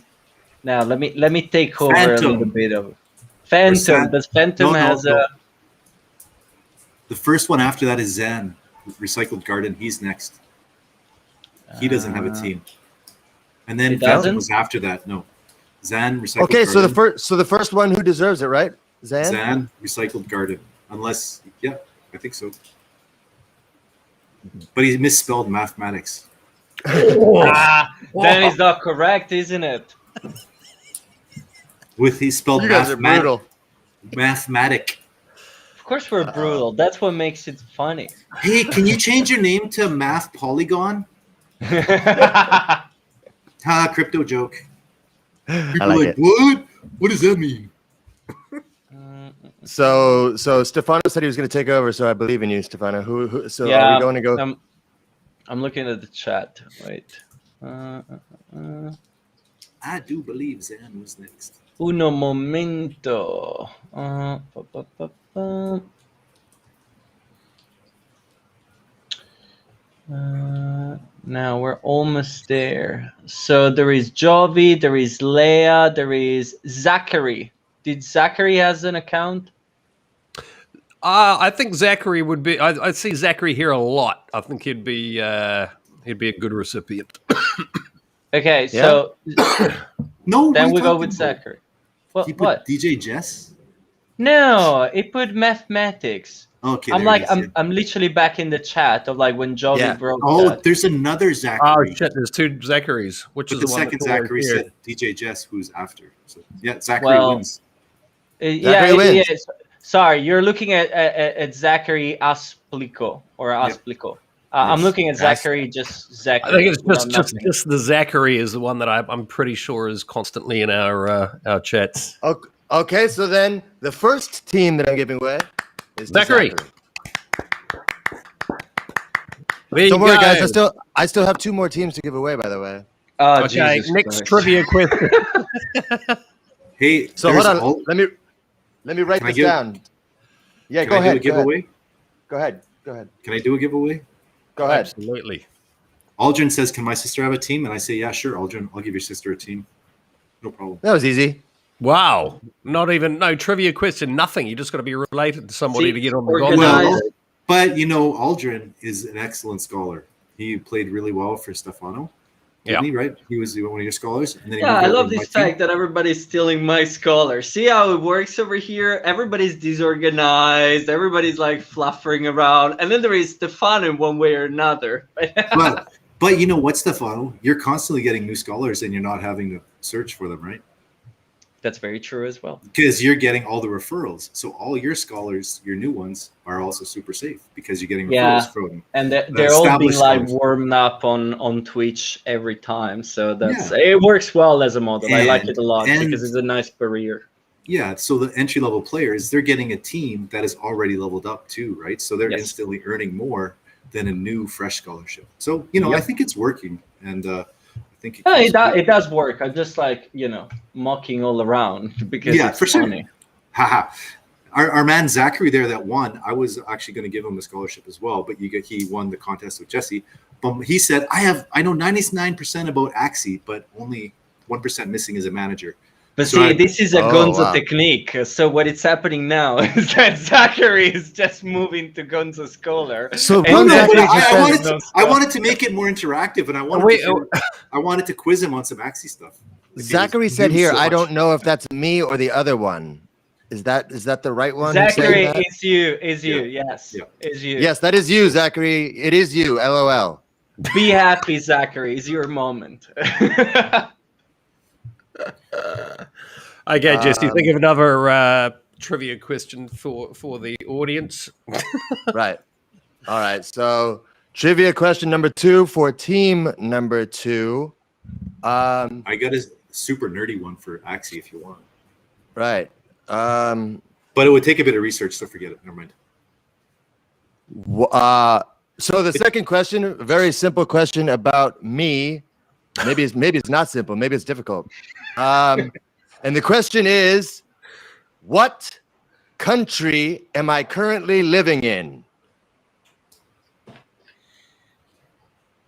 [SPEAKER 3] let me take over a little bit of Phantom. Does Phantom has a?
[SPEAKER 2] The first one after that is Zan, Recycled Garden. He's next. He doesn't have a team. And then Phantom was after that. No, Zan, Recycled Garden.
[SPEAKER 4] Okay, so the first one who deserves it, right?
[SPEAKER 2] Zan, Recycled Garden. Unless, yeah, I think so. But he misspelled mathematics.
[SPEAKER 3] Then it's not correct, isn't it?
[SPEAKER 2] He spelled
[SPEAKER 4] You guys are brutal.
[SPEAKER 2] mathematic.
[SPEAKER 3] Of course we're brutal. That's what makes it funny.
[SPEAKER 2] Hey, can you change your name to Math Polygon? Crypto joke. People
[SPEAKER 4] I like it.
[SPEAKER 2] What? What does that mean?
[SPEAKER 4] So Stefano said he was going to take over, so I believe in you, Stefano. So
[SPEAKER 3] Yeah,
[SPEAKER 4] are we going to go?
[SPEAKER 3] I'm looking at the chat. Wait.
[SPEAKER 2] I do believe Zan was next.
[SPEAKER 3] Uno momento. Now we're almost there. So there is Jovi, there is Leia, there is Zachary. Did Zachary has an account?
[SPEAKER 1] I think Zachary would be. I see Zachary here a lot. I think he'd be a good recipient.
[SPEAKER 3] Okay, so
[SPEAKER 2] No,
[SPEAKER 3] then
[SPEAKER 2] what
[SPEAKER 3] we
[SPEAKER 2] are
[SPEAKER 3] go
[SPEAKER 2] you
[SPEAKER 3] with
[SPEAKER 2] talking about?
[SPEAKER 3] Zachary. What?
[SPEAKER 2] He put
[SPEAKER 3] What?
[SPEAKER 2] DJ Jess.
[SPEAKER 3] No, it put mathematics.
[SPEAKER 2] Okay,
[SPEAKER 3] I'm
[SPEAKER 2] there
[SPEAKER 3] like,
[SPEAKER 2] it is, yeah.
[SPEAKER 3] I'm literally back in the chat of like when Jovi
[SPEAKER 4] Yeah.
[SPEAKER 3] broke
[SPEAKER 2] Oh,
[SPEAKER 3] that.
[SPEAKER 2] there's another
[SPEAKER 1] Oh
[SPEAKER 2] Zachary.
[SPEAKER 1] shit! There's two Zacharys. Which
[SPEAKER 2] But
[SPEAKER 1] is
[SPEAKER 2] the
[SPEAKER 1] the one
[SPEAKER 2] second
[SPEAKER 1] that's always
[SPEAKER 2] Zachary
[SPEAKER 1] here?
[SPEAKER 2] said DJ Jess, who's after. So yeah, Zachary
[SPEAKER 3] Well,
[SPEAKER 2] wins.
[SPEAKER 3] Yeah,
[SPEAKER 4] wins.
[SPEAKER 3] sorry, you're looking at Zachary Asplico or
[SPEAKER 2] Yep. Yes.
[SPEAKER 3] Asplico. I'm looking at
[SPEAKER 4] That's-
[SPEAKER 3] Zachary, just
[SPEAKER 1] I
[SPEAKER 3] Zachary.
[SPEAKER 1] think it's
[SPEAKER 3] without nothing.
[SPEAKER 1] just the Zachary is the one that I'm pretty sure is constantly in our chats.
[SPEAKER 4] Okay, so then the first team that I'm giving away is to
[SPEAKER 1] Zachary. There you
[SPEAKER 4] Don't worry,
[SPEAKER 1] go.
[SPEAKER 4] guys. I still have 2 more teams to give away. By the way.
[SPEAKER 3] Oh,
[SPEAKER 1] Okay,
[SPEAKER 3] Jesus
[SPEAKER 1] next
[SPEAKER 3] Christ.
[SPEAKER 1] trivia question.
[SPEAKER 2] Hey,
[SPEAKER 4] So
[SPEAKER 2] there's
[SPEAKER 4] hold on.
[SPEAKER 2] all-
[SPEAKER 4] Let me write
[SPEAKER 2] Can I
[SPEAKER 4] this
[SPEAKER 2] give-
[SPEAKER 4] down. Yeah,
[SPEAKER 2] Can
[SPEAKER 4] go
[SPEAKER 2] I
[SPEAKER 4] ahead.
[SPEAKER 2] do a giveaway?
[SPEAKER 4] Go ahead. Go ahead.
[SPEAKER 2] Can I do a giveaway?
[SPEAKER 4] Go ahead.
[SPEAKER 1] Absolutely.
[SPEAKER 2] Aldrin says, "Can my sister have a team?" And I say, "Yeah, sure, Aldrin. I'll give your sister a team. No problem."
[SPEAKER 4] That was easy.
[SPEAKER 1] Wow. Not even no trivia question. Nothing. You just got to be related to somebody
[SPEAKER 3] See,
[SPEAKER 1] to get on the
[SPEAKER 3] organized.
[SPEAKER 1] gondola.
[SPEAKER 2] Well, but you know, Aldrin is an excellent scholar. He played really well for Stefano. Didn't he, right? He was one of your scholars. And then he
[SPEAKER 3] Yeah,
[SPEAKER 2] moved
[SPEAKER 3] I
[SPEAKER 2] over
[SPEAKER 3] love
[SPEAKER 2] to my
[SPEAKER 3] this
[SPEAKER 2] team.
[SPEAKER 3] fact that everybody's stealing my scholar. See how it works over here? Everybody's disorganized. Everybody's like fluffering around. And then there is Stefano in one way or another.
[SPEAKER 2] But you know what, Stefano? You're constantly getting new scholars and you're not having to search for them, right?
[SPEAKER 3] That's very true as well.
[SPEAKER 2] Because you're getting all the referrals. So all your scholars, your new ones, are also super safe because you're getting referrals
[SPEAKER 3] Yeah.
[SPEAKER 2] from
[SPEAKER 3] And they're all being
[SPEAKER 2] established
[SPEAKER 3] like
[SPEAKER 2] scholars.
[SPEAKER 3] warmed up on Twitch every time. So it works well as a model. I like it a lot
[SPEAKER 2] And-
[SPEAKER 3] because it's a nice barrier.
[SPEAKER 2] Yeah, so the entry level players, they're getting a team that is already leveled up too, right? So they're
[SPEAKER 3] Yes.
[SPEAKER 2] instantly earning more than a new fresh scholarship. So you know,
[SPEAKER 3] Yep.
[SPEAKER 2] I think it's working, and I think
[SPEAKER 3] Yeah,
[SPEAKER 2] keeps working.
[SPEAKER 3] it does work. I'm just like, mocking all around because
[SPEAKER 2] Yeah,
[SPEAKER 3] it's
[SPEAKER 2] for sure.
[SPEAKER 3] funny.
[SPEAKER 2] Haha. Our man Zachary there that won, I was actually going to give him a scholarship as well, but he won the contest with Jesse. But he said, I know 99% about Axie, but only 1% missing as a manager.
[SPEAKER 3] But
[SPEAKER 2] So
[SPEAKER 3] see,
[SPEAKER 2] I-
[SPEAKER 3] this is a
[SPEAKER 4] Oh,
[SPEAKER 3] Gonzo
[SPEAKER 4] wow.
[SPEAKER 3] technique. So what is happening now is that Zachary is just moving to Gonzo Scholar.
[SPEAKER 4] So
[SPEAKER 3] And
[SPEAKER 2] No,
[SPEAKER 4] Ron
[SPEAKER 2] no,
[SPEAKER 4] Zachary
[SPEAKER 2] but
[SPEAKER 4] just says,
[SPEAKER 2] I wanted to make it more interactive, and I wanted to quiz him on some Axie stuff.
[SPEAKER 4] Zachary said here, I don't know if that's me or the other one. Is that the right one? who's saying
[SPEAKER 3] Zachary
[SPEAKER 4] that?
[SPEAKER 3] is you, yes.
[SPEAKER 2] Yeah.
[SPEAKER 3] Is you.
[SPEAKER 4] Yes, that is you, Zachary. It is you. LOL.
[SPEAKER 3] Be happy, Zachary. It's your moment.
[SPEAKER 1] Okay, Jesse, think of another trivia question for the audience.
[SPEAKER 4] Right. All right. So trivia question number 2 for team number 2.
[SPEAKER 2] I got a super nerdy one for Axie if you want,
[SPEAKER 4] Right.
[SPEAKER 2] but it would take a bit of research, so forget it. Never mind.
[SPEAKER 4] So the second question, a very simple question about me. Maybe it's not simple. Maybe it's difficult. And the question is, what country am I currently living in?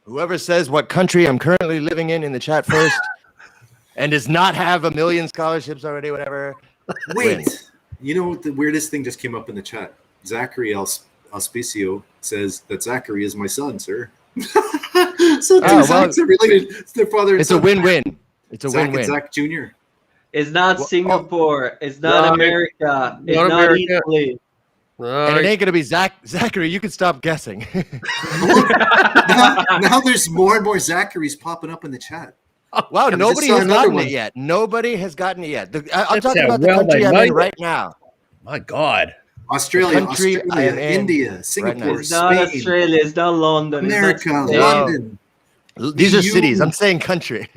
[SPEAKER 4] Whoever says what country I'm currently living in the chat first, and does not have 1 million scholarships already, whatever.
[SPEAKER 2] Wait,
[SPEAKER 4] wins.
[SPEAKER 2] you know what? The weirdest thing just came up in the chat. Zachary Auspicio says that Zachary is my son, sir. So two Zachs are related. It's their father. And
[SPEAKER 4] It's a
[SPEAKER 2] son.
[SPEAKER 4] win-win. It's a
[SPEAKER 2] Zach
[SPEAKER 4] win-win.
[SPEAKER 2] and Zach Jr.
[SPEAKER 3] It's not Singapore. It's not
[SPEAKER 1] No,
[SPEAKER 3] America. It's
[SPEAKER 1] not
[SPEAKER 3] not
[SPEAKER 1] America.
[SPEAKER 3] Italy.
[SPEAKER 4] And it ain't gonna be Zachary. You can stop guessing.
[SPEAKER 2] now there's more and more Zacharys popping up in the chat.
[SPEAKER 4] Wow,
[SPEAKER 2] I just
[SPEAKER 4] nobody
[SPEAKER 2] saw
[SPEAKER 4] has
[SPEAKER 2] another
[SPEAKER 4] gotten
[SPEAKER 2] one.
[SPEAKER 4] it yet. Nobody has gotten it yet. I'm
[SPEAKER 1] That's
[SPEAKER 4] talking
[SPEAKER 1] how
[SPEAKER 4] about the
[SPEAKER 1] well
[SPEAKER 4] country
[SPEAKER 1] they
[SPEAKER 4] I'm
[SPEAKER 1] know
[SPEAKER 4] in
[SPEAKER 1] you.
[SPEAKER 4] right now.
[SPEAKER 1] My God.
[SPEAKER 2] Australia,
[SPEAKER 4] The country I am in
[SPEAKER 2] India, Singapore,
[SPEAKER 3] It's not
[SPEAKER 2] Spain,
[SPEAKER 3] Australia. It's not London.
[SPEAKER 2] America,
[SPEAKER 3] It's not
[SPEAKER 4] No.
[SPEAKER 2] London,
[SPEAKER 4] These are
[SPEAKER 2] EU.
[SPEAKER 4] cities. I'm saying country.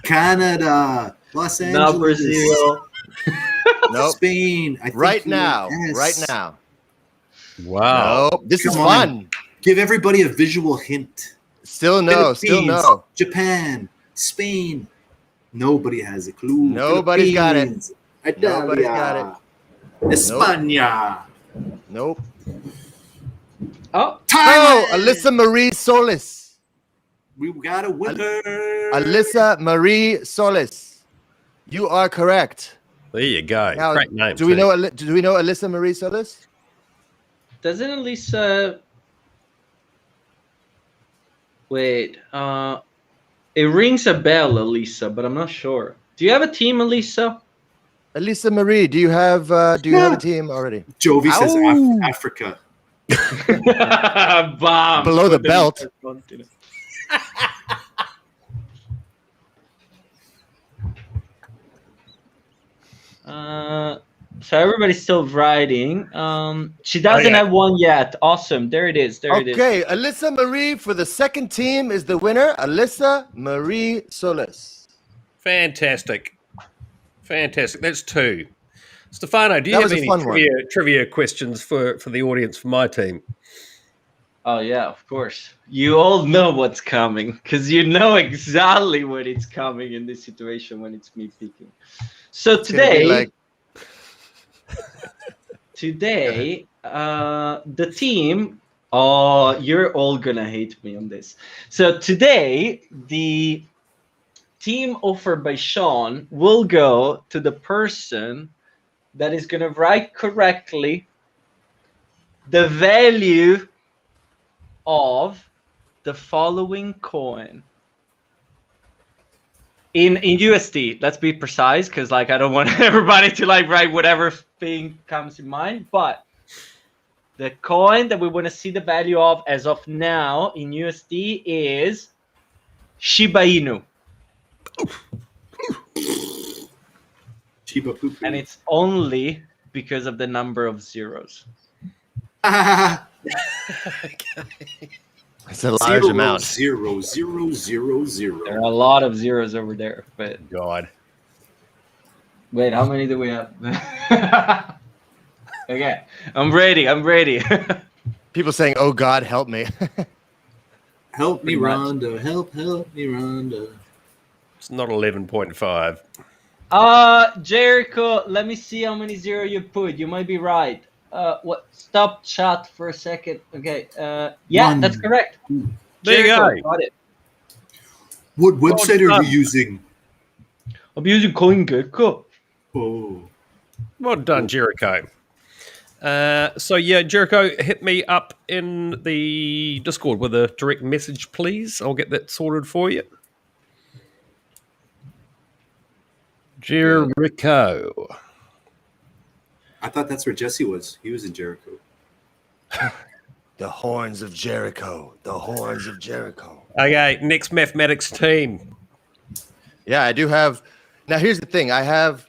[SPEAKER 2] Canada, Los Angeles,
[SPEAKER 3] not Brazil.
[SPEAKER 4] Nope.
[SPEAKER 2] Spain. I think
[SPEAKER 4] Right
[SPEAKER 2] you-
[SPEAKER 4] now.
[SPEAKER 2] yes.
[SPEAKER 4] Right now.
[SPEAKER 1] Wow.
[SPEAKER 4] Nope. This is
[SPEAKER 2] Come on.
[SPEAKER 4] fun.
[SPEAKER 2] Give everybody a visual hint.
[SPEAKER 4] Still no. Still
[SPEAKER 2] Philippines,
[SPEAKER 4] no.
[SPEAKER 2] Japan, Spain. Nobody has a clue.
[SPEAKER 4] Nobody's got it.
[SPEAKER 2] Philippines,
[SPEAKER 4] Nobody's
[SPEAKER 2] Italia, España.
[SPEAKER 4] Nope.
[SPEAKER 3] Oh,
[SPEAKER 2] Thailand.
[SPEAKER 4] Oh, Alyssa Marie Solis.
[SPEAKER 2] We got a winner.
[SPEAKER 4] Alyssa Marie Solis. You are correct.
[SPEAKER 1] There you go.
[SPEAKER 4] Now,
[SPEAKER 1] Great name.
[SPEAKER 4] do we
[SPEAKER 1] too.
[SPEAKER 4] know Alyssa Marie Solis?
[SPEAKER 3] doesn't Elisa? Wait. It rings a bell, Elisa, but I'm not sure. Do you have a team, Elisa?
[SPEAKER 4] Elisa Marie, do you have a team already?
[SPEAKER 2] Jovi says
[SPEAKER 4] Ow.
[SPEAKER 2] Africa.
[SPEAKER 3] Bam.
[SPEAKER 4] Below the
[SPEAKER 3] Put it in
[SPEAKER 4] belt.
[SPEAKER 3] first continent. So everybody's still writing. She doesn't
[SPEAKER 1] yeah.
[SPEAKER 3] have one yet. Awesome. There it is. There it is.
[SPEAKER 4] Okay, Alyssa Marie for the second team is the winner. Alyssa Marie Solis.
[SPEAKER 1] Fantastic. That's 2. Stefano, do you
[SPEAKER 4] That
[SPEAKER 1] have
[SPEAKER 4] was a
[SPEAKER 1] any
[SPEAKER 4] fun one.
[SPEAKER 1] trivia questions for the audience for my team?
[SPEAKER 3] Oh yeah, of course. You all know what's coming because you know exactly when it's coming in this situation when it's me picking. So
[SPEAKER 4] It's gonna be
[SPEAKER 3] today,
[SPEAKER 4] like-
[SPEAKER 3] the team. Oh, you're all gonna hate me on this. So today, the team offered by Sean will go to the person that is gonna write correctly the value of the following coin in USD. Let's be precise, because like I don't want everybody to like write whatever thing comes in mind. But the coin that we want to see the value of as of now in USD is Shiba Inu,
[SPEAKER 2] Chiba Poo Poo.
[SPEAKER 3] and it's only because of the number of zeros.
[SPEAKER 4] It's a large amount.
[SPEAKER 2] 0, 0, 0, 0.
[SPEAKER 3] There are a lot of zeros over there, but
[SPEAKER 1] God.
[SPEAKER 3] wait, how many do we have? Okay, I'm ready.
[SPEAKER 4] People saying, "Oh God, help me."
[SPEAKER 2] Help me,
[SPEAKER 3] Pretty much.
[SPEAKER 2] Rhonda. Help me, Rhonda.
[SPEAKER 1] It's not 11.5.
[SPEAKER 3] Jericho, let me see how many zero you put. You might be right. What? Stop chat for a second. Okay. Yeah,
[SPEAKER 2] One.
[SPEAKER 3] that's correct.
[SPEAKER 1] There you
[SPEAKER 3] Jericho,
[SPEAKER 1] go.
[SPEAKER 3] got it.
[SPEAKER 2] What website are
[SPEAKER 1] done.
[SPEAKER 2] you using?
[SPEAKER 3] I'm using CoinGecko.
[SPEAKER 2] Oh.
[SPEAKER 1] Well done, Jericho. So yeah, Jericho, hit me up in the Discord with a direct message, please. I'll get that sorted for you. Jericho.
[SPEAKER 2] I thought that's where Jesse was. He was in Jericho.
[SPEAKER 4] The horns of Jericho. The horns of Jericho.
[SPEAKER 1] Okay, next mathematics team.
[SPEAKER 4] Yeah, I do have. Now here's the thing. I have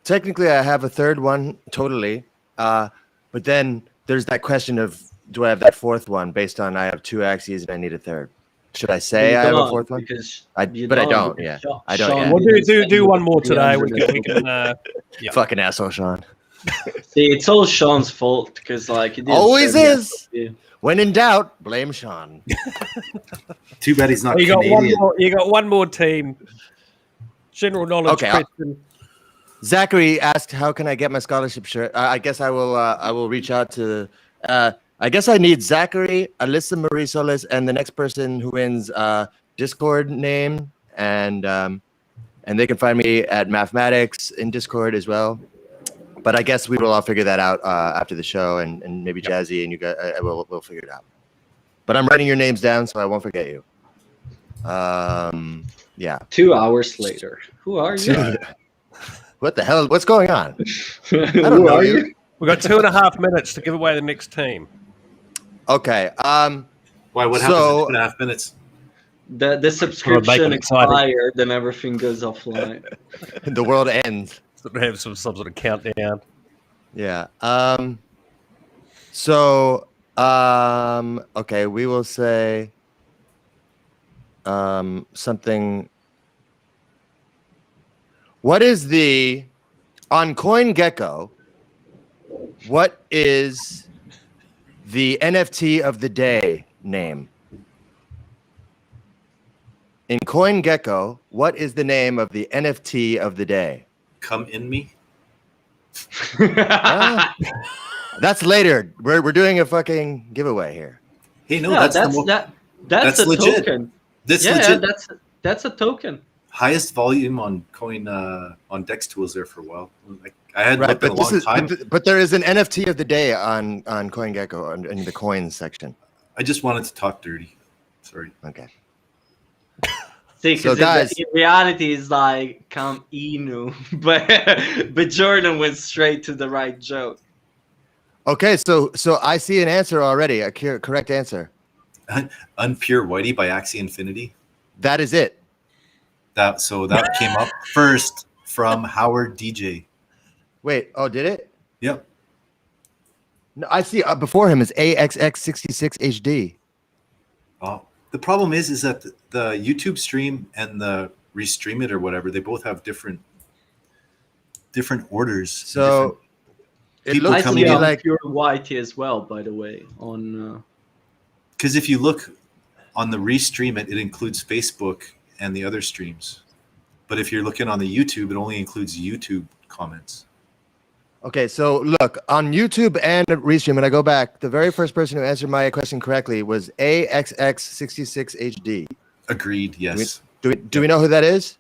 [SPEAKER 4] a third one totally, but then there's that question of do I have that fourth one based on I have 2 Axies and I need a third. Should I say I have a fourth one?
[SPEAKER 3] Because
[SPEAKER 4] I don't. Yeah, I don't. Yeah.
[SPEAKER 1] We'll do one more today. We can yeah.
[SPEAKER 4] Fucking asshole, Sean.
[SPEAKER 3] See, it's all Sean's fault because like he didn't
[SPEAKER 4] Always
[SPEAKER 3] share the
[SPEAKER 4] is.
[SPEAKER 3] SOP.
[SPEAKER 4] When in doubt, blame Sean.
[SPEAKER 2] Too bad he's not
[SPEAKER 1] You got
[SPEAKER 2] Canadian.
[SPEAKER 1] one more team. General knowledge
[SPEAKER 4] Okay,
[SPEAKER 1] question.
[SPEAKER 4] Zachary asked, "How can I get my scholarship shirt?" I guess I will reach out to. I guess I need Zachary, Alyssa Marie Solis, and the next person who wins Discord name, and they can find me at Mathematics in Discord as well. But I guess we will all figure that out after the show, and maybe Jazzy and you guys we'll figure it out. But I'm writing your names down so I won't forget you. Yeah.
[SPEAKER 3] 2 hours later, who are you?
[SPEAKER 4] What the hell? What's going on? I
[SPEAKER 3] Who
[SPEAKER 4] don't know
[SPEAKER 3] are
[SPEAKER 4] you.
[SPEAKER 1] We've got 2.5 minutes to give away the next team.
[SPEAKER 4] Okay.
[SPEAKER 2] Why? What
[SPEAKER 4] So-
[SPEAKER 2] happens in 2.5 minutes?
[SPEAKER 3] The subscription
[SPEAKER 1] it exciting.
[SPEAKER 3] expired, then everything goes offline.
[SPEAKER 4] The world ends.
[SPEAKER 1] Sort of have some sort of countdown.
[SPEAKER 4] Yeah. So okay, we will say something. What is on CoinGecko? What is the NFT of the day name? In CoinGecko, what is the name of the NFT of the day?
[SPEAKER 2] Come in me.
[SPEAKER 4] That's later. We're doing a fucking giveaway here.
[SPEAKER 2] Hey, no,
[SPEAKER 3] Yeah,
[SPEAKER 2] that's
[SPEAKER 3] that's a
[SPEAKER 2] legit.
[SPEAKER 3] token.
[SPEAKER 2] This
[SPEAKER 3] Yeah,
[SPEAKER 2] legit
[SPEAKER 3] that's a token.
[SPEAKER 2] highest volume on coin on Dex tools there for a while. Like, I had
[SPEAKER 4] Right,
[SPEAKER 2] looked in a long time.
[SPEAKER 4] but there is an NFT of the day on CoinGecko in the coins section.
[SPEAKER 2] I just wanted to talk dirty. Sorry.
[SPEAKER 4] Okay.
[SPEAKER 3] See,
[SPEAKER 4] So,
[SPEAKER 3] because
[SPEAKER 4] guys-
[SPEAKER 3] in reality, it's like come Inu, but Jordan went straight to the right joke.
[SPEAKER 4] Okay, so I see an answer already, a correct answer.
[SPEAKER 2] Unpure Whitey by Axie Infinity.
[SPEAKER 4] That is it.
[SPEAKER 2] That came up first from Howard DJ.
[SPEAKER 4] Wait, oh, did it?
[SPEAKER 2] Yep.
[SPEAKER 4] No, I see before him is AXX66HD.
[SPEAKER 2] The problem is that the YouTube stream and the restream it or whatever, they both have different orders.
[SPEAKER 4] So it
[SPEAKER 2] people
[SPEAKER 4] looks
[SPEAKER 3] I
[SPEAKER 4] to
[SPEAKER 3] see
[SPEAKER 4] me like
[SPEAKER 3] Pure Whitey as well, by the way. On
[SPEAKER 2] because if you look on the restream it includes Facebook and the other streams. But if you're looking on the YouTube, it only includes YouTube comments.
[SPEAKER 4] okay. So look on YouTube and Restream, and I go back. The very first person who answered my question correctly was AXX66HD.
[SPEAKER 2] Agreed. Yes.
[SPEAKER 4] Do we know who that is?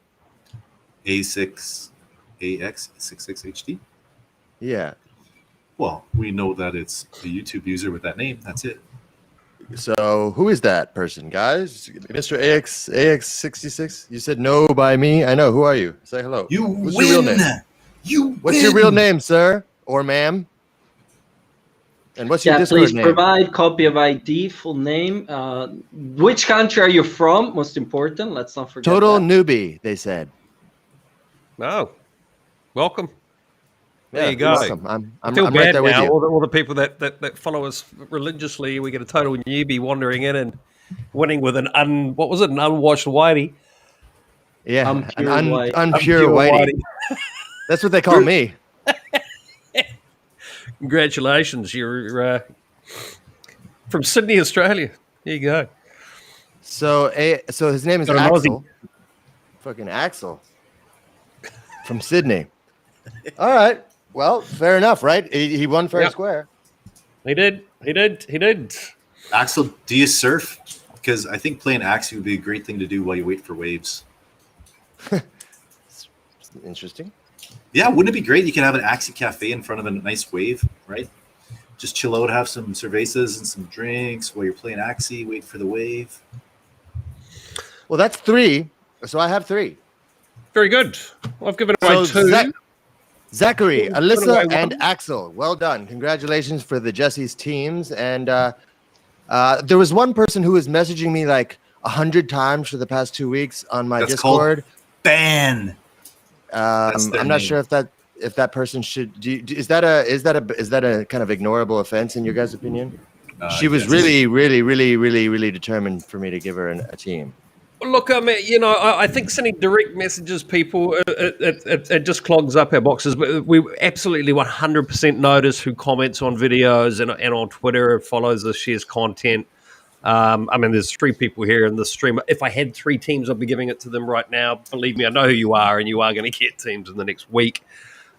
[SPEAKER 2] AX66HD.
[SPEAKER 4] Yeah.
[SPEAKER 2] Well, we know that it's a YouTube user with that name. That's it.
[SPEAKER 4] So who is that person, guys? Mr. AX66? You said no by me. I know. Who are you? Say hello.
[SPEAKER 2] You
[SPEAKER 4] What's
[SPEAKER 2] win.
[SPEAKER 4] your real name? What's your real name, sir or ma'am? And what's your Discord
[SPEAKER 3] please
[SPEAKER 4] name?
[SPEAKER 3] provide copy of ID, full name. Which country are you from? Most important. Let's not forget.
[SPEAKER 4] Total
[SPEAKER 3] that.
[SPEAKER 4] newbie, they said.
[SPEAKER 1] Oh, welcome. There
[SPEAKER 4] Yeah,
[SPEAKER 1] you go.
[SPEAKER 4] welcome. I'm
[SPEAKER 1] feel
[SPEAKER 4] right
[SPEAKER 1] bad
[SPEAKER 4] there with
[SPEAKER 1] now.
[SPEAKER 4] you.
[SPEAKER 1] All the people that follow us religiously, we get a total newbie wandering in and winning with an unwashed whitey.
[SPEAKER 4] Yeah,
[SPEAKER 3] Unpure
[SPEAKER 4] an
[SPEAKER 3] white.
[SPEAKER 4] unpure whitey. That's what they call me.
[SPEAKER 1] Congratulations, you're from Sydney, Australia. There you go.
[SPEAKER 4] So his name is
[SPEAKER 1] Got an
[SPEAKER 4] Axel. Fucking Axel from Sydney. All right. Well, fair enough, right? He won fair and square.
[SPEAKER 1] He did.
[SPEAKER 2] Axel, do you surf? Because I think playing Axie would be a great thing to do while you wait for waves.
[SPEAKER 4] Interesting.
[SPEAKER 2] Yeah, wouldn't it be great? You can have an Axie cafe in front of a nice wave, right? Just chill out, have some cervezas and some drinks while you're playing Axie, wait for the wave.
[SPEAKER 4] Well, that's 3. So I have 3.
[SPEAKER 1] Very good. I've given away
[SPEAKER 4] So
[SPEAKER 1] 2.
[SPEAKER 4] Zachary,
[SPEAKER 1] Put away
[SPEAKER 4] Alyssa,
[SPEAKER 1] one.
[SPEAKER 4] and Axel. Well done. Congratulations for the Jesse's teams. And there was one person who was messaging me like 100 times for the past 2 weeks on my
[SPEAKER 2] That's
[SPEAKER 4] Discord.
[SPEAKER 2] Ban.
[SPEAKER 4] I'm not sure if that person should. Is that a kind of ignorable offense in your guys' opinion? She was
[SPEAKER 2] yes.
[SPEAKER 4] really determined for me to give her a team.
[SPEAKER 1] Look, I mean, I think sending direct messages, people, it just clogs up our boxes. But we absolutely 100% notice who comments on videos and on Twitter, follows us, shares content. I mean, there's 3 people here in the stream. If I had 3 teams, I'd be giving it to them right now. Believe me, I know who you are, and you are going to get teams in the next week.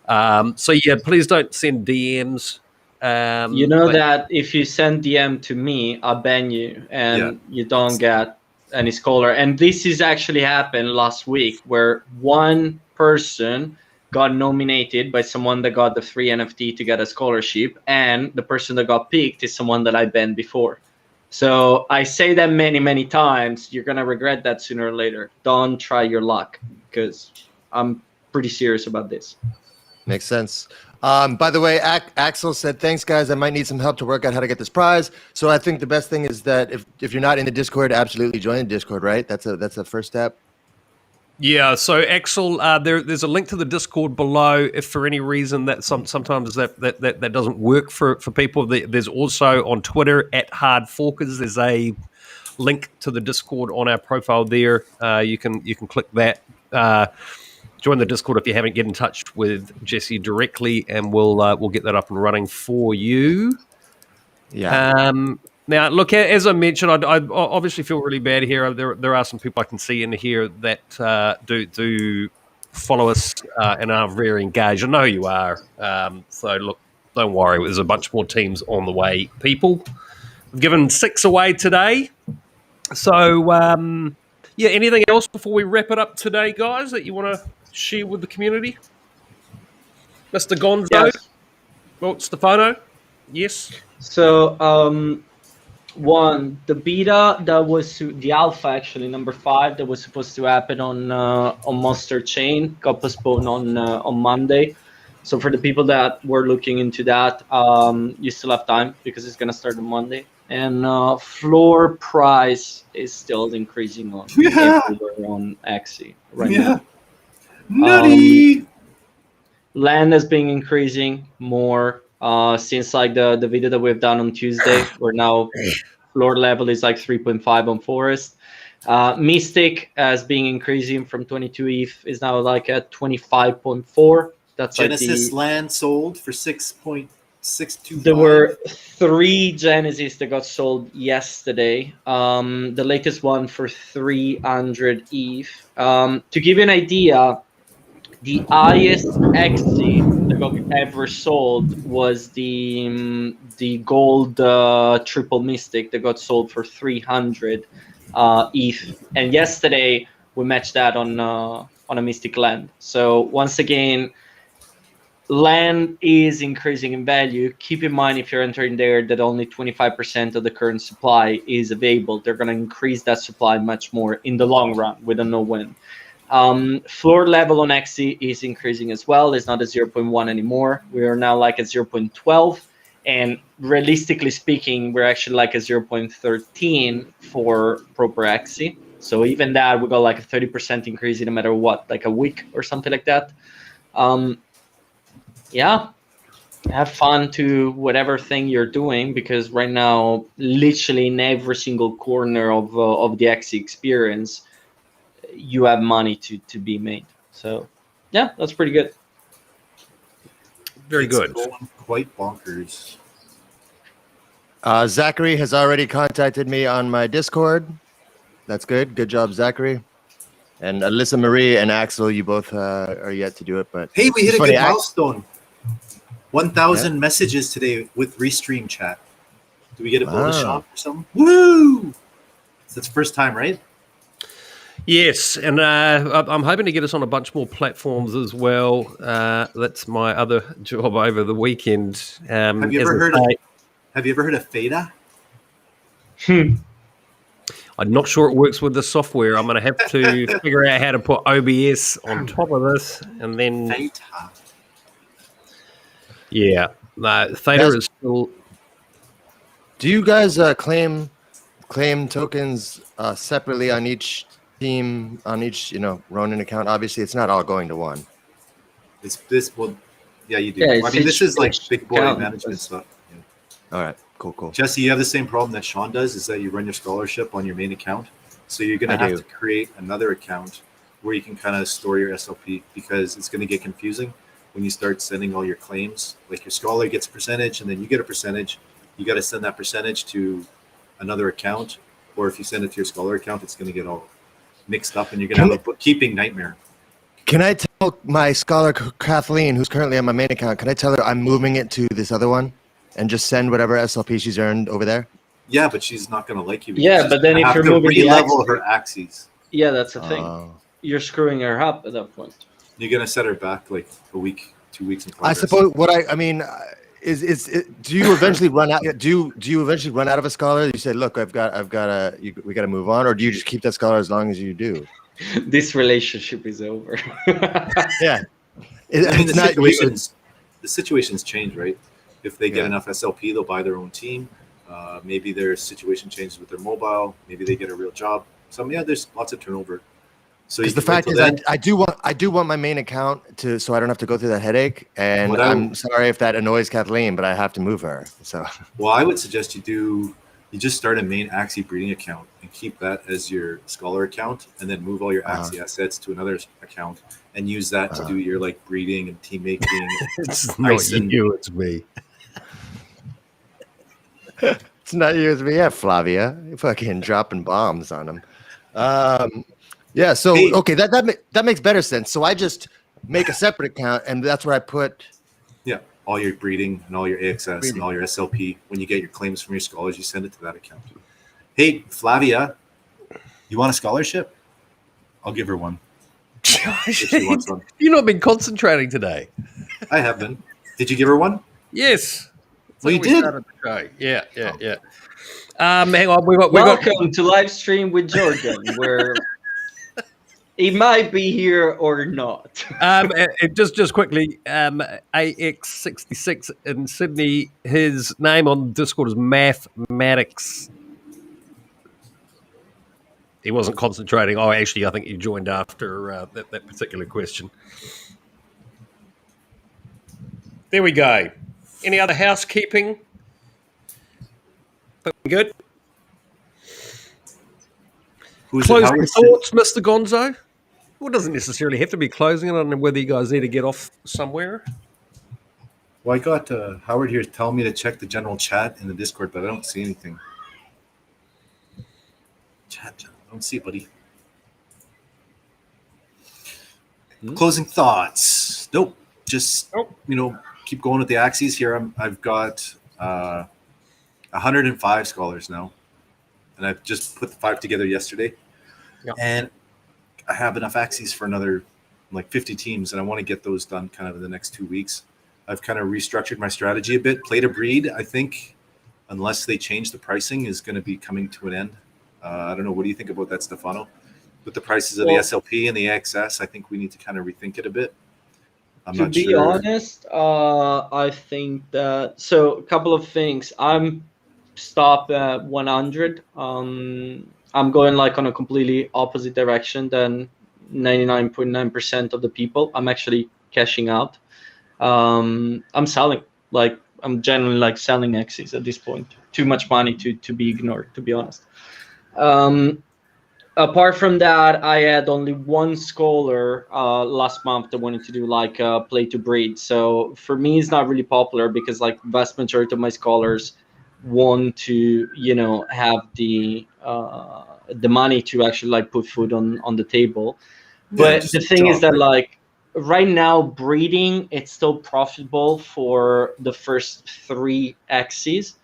[SPEAKER 1] So yeah, please don't send DMs.
[SPEAKER 3] You know that if you send DM to me, I'll ban you, and you don't get any scholar. And this has actually happened last week, where one person got nominated by someone that got the free NFT to get a scholarship, and the person that got picked is someone that I banned before. So I say that many times. You're gonna regret that sooner or later. Don't try your luck, because I'm pretty serious about this.
[SPEAKER 4] Makes sense. By the way, Axel said, thanks, guys. I might need some help to work out how to get this prize. So I think the best thing is that if you're not in the Discord, absolutely join the Discord, right? That's a first step.
[SPEAKER 1] Yeah, so Axel, there's a link to the Discord below. If for any reason that sometimes that doesn't work for people, there's also on Twitter @HardForkers. There's a link to the Discord on our profile there. You can click that. Join the Discord if you haven't. Get in touch with Jesse directly, and we'll get that up and running for you.
[SPEAKER 4] Yeah.
[SPEAKER 1] Now, look, as I mentioned, I obviously feel really bad here. There are some people I can see in here that do follow us and are very engaged. I know you are. So, look, don't worry. There's a bunch more teams on the way, people. We've given 6 away today. So, yeah, anything else before we wrap it up today, guys, that you want to share with the community? Mr. Gonzo?
[SPEAKER 3] Yes.
[SPEAKER 1] Well, Stefano? Yes?
[SPEAKER 3] So One, the beta that was the alpha actually number 5 that was supposed to happen on Monster Chain got postponed on Monday. So for the people that were looking into that, you still have time because it's gonna start on Monday. And floor price is still increasing on everywhere on Axie right now.
[SPEAKER 2] Nutty.
[SPEAKER 3] Land has been increasing more since like the video that we've done on Tuesday. We're now floor level is like 3.5 on Forest. Mystic has been increasing from 22 ETH is now like at 25.4. That's
[SPEAKER 2] Genesis
[SPEAKER 3] like
[SPEAKER 2] land sold for 6.625.
[SPEAKER 3] there were 3 Genesis that got sold yesterday. The latest one for 300 ETH. To give you an idea, the highest Axie that got ever sold was the gold triple mystic that got sold for 300 ETH. And yesterday we matched that on a mystic land. So once again, land is increasing in value. Keep in mind if you're entering there that only 25% of the current supply is available. They're going to increase that supply much more in the long run. We don't know when. Floor level on Axie is increasing as well. It's not a 0.1 anymore. We are now like a 0.12. And realistically speaking, we're actually like a 0.13 for proper Axie. So even that, we got like a 30% increase in no matter what, like a week or something like that. Yeah, have fun to whatever thing you're doing, because right now, literally in every single corner of the Axie experience, you have money to be made. So yeah, that's pretty good.
[SPEAKER 1] Very good.
[SPEAKER 2] Going quite bonkers.
[SPEAKER 4] Zachary has already contacted me on my Discord. That's good. Good job, Zachary. And Alyssa Marie and Axel, you both are yet to do it. But
[SPEAKER 2] Hey, we hit
[SPEAKER 4] it's
[SPEAKER 2] a
[SPEAKER 4] funny,
[SPEAKER 2] good milestone. 1,000 messages today with Restream chat. Do we get a bonus shop or something? Woo! That's the first time, right?
[SPEAKER 1] Yes, and I'm hoping to get us on a bunch more platforms as well. That's my other job over the weekend.
[SPEAKER 2] Have you ever heard of Fada?
[SPEAKER 1] I'm not sure it works with the software. I'm going to have to figure out how to put OBS on top of this, and then
[SPEAKER 2] Fada.
[SPEAKER 1] yeah, Theta is still.
[SPEAKER 4] Do you guys claim tokens separately on each team, on each Ronin account? Obviously, it's not all going to one.
[SPEAKER 2] It's this. Well, yeah, you do.
[SPEAKER 3] Yeah,
[SPEAKER 2] I mean, this is like big boy
[SPEAKER 3] account.
[SPEAKER 2] management stuff. Yeah.
[SPEAKER 4] All right, cool.
[SPEAKER 2] Jesse, you have the same problem that Sean does, is that you run your scholarship on your main account. So you're going to have to create another account where you can kind of store your SLP, because it's going to get confusing when you start sending all your claims. Like your scholar gets a percentage and then you get a percentage. You got to send that percentage to another account. Or if you send it to your scholar account, it's going to get all mixed up and you're going to have a bookkeeping nightmare.
[SPEAKER 4] Can I tell my scholar Kathleen, who's currently on my main account, can I tell her I'm moving it to this other one and just send whatever SLP she's earned over there?
[SPEAKER 2] Yeah, but she's not going to like you.
[SPEAKER 3] Yeah, but then if you're moving the
[SPEAKER 2] re-level her Axies.
[SPEAKER 3] Yeah, that's the thing. You're screwing her up at that point.
[SPEAKER 2] You're going to set her back like a week, 2 weeks in progress.
[SPEAKER 4] I suppose I mean is do you eventually run out? Do you eventually run out of a scholar? You say, look, we got to move on, or do you just keep that scholar as long as you do?
[SPEAKER 3] This relationship is over.
[SPEAKER 4] Yeah,
[SPEAKER 2] I mean, the situations change, right? If they get enough SLP, they'll buy their own team. Maybe their situation changes with their mobile. Maybe they get a real job. So yeah, there's lots of turnover. So
[SPEAKER 4] the fact is, I do want my main account so I don't have to go through that headache. And I'm sorry if that annoys Kathleen, but I have to move her. So
[SPEAKER 2] well, I would suggest you just start a main Axie breeding account and keep that as your scholar account, and then move all your Axie assets to another account and use that to do your like breeding and team making.
[SPEAKER 1] It's not you, it's me.
[SPEAKER 4] It's not you, it's me. Yeah, Flavia, you're fucking dropping bombs on them. Yeah. So okay, that makes better sense. So I just make a separate account, and that's where I put.
[SPEAKER 2] Yeah, all your breeding and all your AXS and all your SLP. When you get your claims from your scholars, you send it to that account. Hey, Flavia, you want a scholarship? I'll give her one.
[SPEAKER 1] You've not been concentrating today.
[SPEAKER 2] I have been. Did you give her one?
[SPEAKER 1] Yes.
[SPEAKER 2] Well, you did.
[SPEAKER 1] Yeah. Hang on, we got
[SPEAKER 3] Welcome to live stream with Jordan, where he might be here or not.
[SPEAKER 1] just quickly, AX66 in Sydney. His name on Discord is Mathematics. He wasn't concentrating. Oh, actually, I think he joined after that particular question. There we go. Any other housekeeping? Good. Closing thoughts, Mr. Gonzo? Well, it doesn't necessarily have to be closing. I don't know whether you guys need to get off somewhere.
[SPEAKER 2] Well, I got Howard here telling me to check the general chat in the Discord, but I don't see anything. Chat, I don't see it, buddy. Closing thoughts. Nope. Just, keep going with the Axies here. I've got 105 scholars now. And I've just put the 5 together yesterday. Yep. And I have enough Axies for another 50 teams, and I want to get those done kind of in the next 2 weeks. I've kind of restructured my strategy a bit. Play to breed, I think, unless they change the pricing, is going to be coming to an end. I don't know. What do you think about that, Stefano? With the prices of the SLP and the AXS, I think we need to kind of rethink it a bit.
[SPEAKER 3] To be honest, I think that... So, a couple of things. I'm stopped at 100. I'm going on a completely opposite direction than 99.9% of the people. I'm actually cashing out. I'm selling. I'm generally selling Axies at this point. Too much money to be ignored, to be honest. Apart from that, I had only one scholar last month that wanted to do play to breed. So for me, it's not really popular because vast majority of my scholars want to have the money to actually put food on the table. But the thing is that right now breeding, it's still profitable for the first 3 Axies.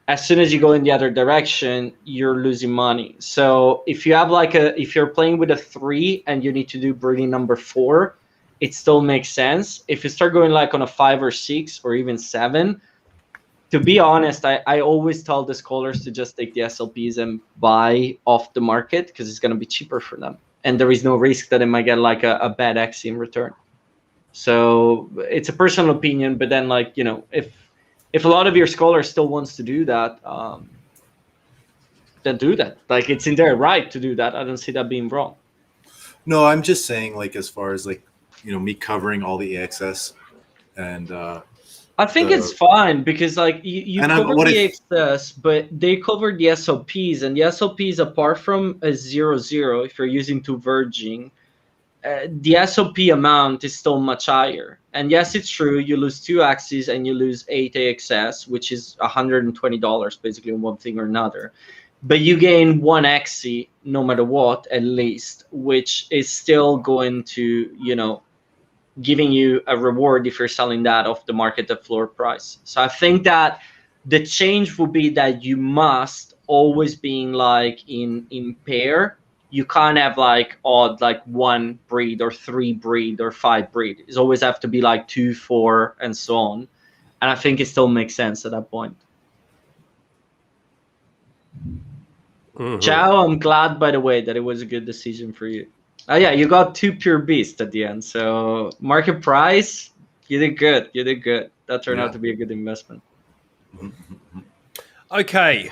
[SPEAKER 3] As soon as you go in the other direction, you're losing money. So if you have if you're playing with a 3 and you need to do breeding number 4, it still makes sense. If you start going on a 5 or 6 or even 7, to be honest, I always tell the scholars to just take the SLPs and buy off the market because it's going to be cheaper for them. And there is no risk that they might get a bad Axie in return. So it's a personal opinion, but then if a lot of your scholars still wants to do that, then do that. It's in their right to do that. I don't see that being wrong.
[SPEAKER 2] No, I'm just saying as far as me covering all the AXS and
[SPEAKER 3] I think it's fine because you cover the AXS, but they cover the SLPs, and the SLPs, apart from a 0-0, if you're using 2 verging, the SLP amount is still much higher. And yes, it's true, you lose 2 Axies and you lose 8 AXS, which is $120 basically on one thing or another. But you gain 1 Axie no matter what, at least, which is still going to, giving you a reward if you're selling that off the market at floor price. So I think that the change will be that you must always be in pair. You can't have odd 1 breed or 3 breed or 5 breed. It always have to be 2, 4, and so on. And I think it still makes sense at that point. Ciao, I'm glad, by the way, that it was a good decision for you. Oh yeah, you got 2 pure beasts at the end. So market price, you did good. You did good. That turned out to be a good investment.
[SPEAKER 1] Okay.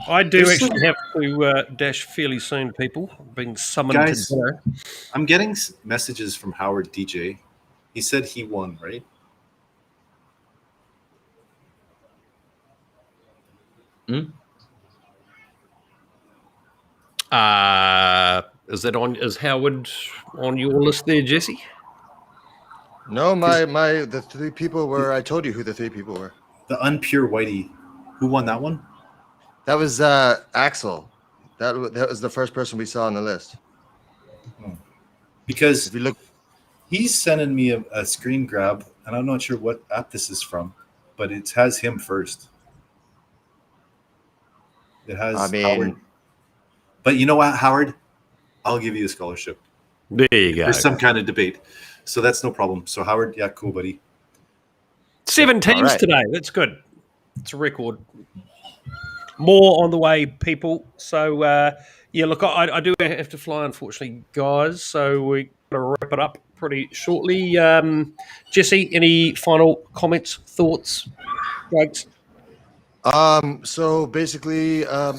[SPEAKER 1] I do actually have to dash fairly soon, people. Being summoned to dinner.
[SPEAKER 2] I'm getting messages from Howard DJ. He said he won, right?
[SPEAKER 1] Is Howard on your list there, Jesse?
[SPEAKER 4] No, the 3 people were. I told you who the 3 people were.
[SPEAKER 2] The Unpure Whitey. Who won that one?
[SPEAKER 4] That was Axel. That was the first person we saw on the list.
[SPEAKER 2] Because
[SPEAKER 4] if you look,
[SPEAKER 2] he's sending me a screen grab, and I'm not sure what app this is from, but it has him first. It has Howard. But you know what, Howard? I'll give you a scholarship.
[SPEAKER 1] There you go.
[SPEAKER 2] There's some kind of debate. So that's no problem. So Howard, yeah, cool, buddy.
[SPEAKER 1] 7 teams today. That's good. It's a record. More on the way, people. So, yeah, look, I do have to fly, unfortunately, guys. So we're going to wrap it up pretty shortly. Jesse, any final comments, thoughts, jokes?
[SPEAKER 4] So basically, I'm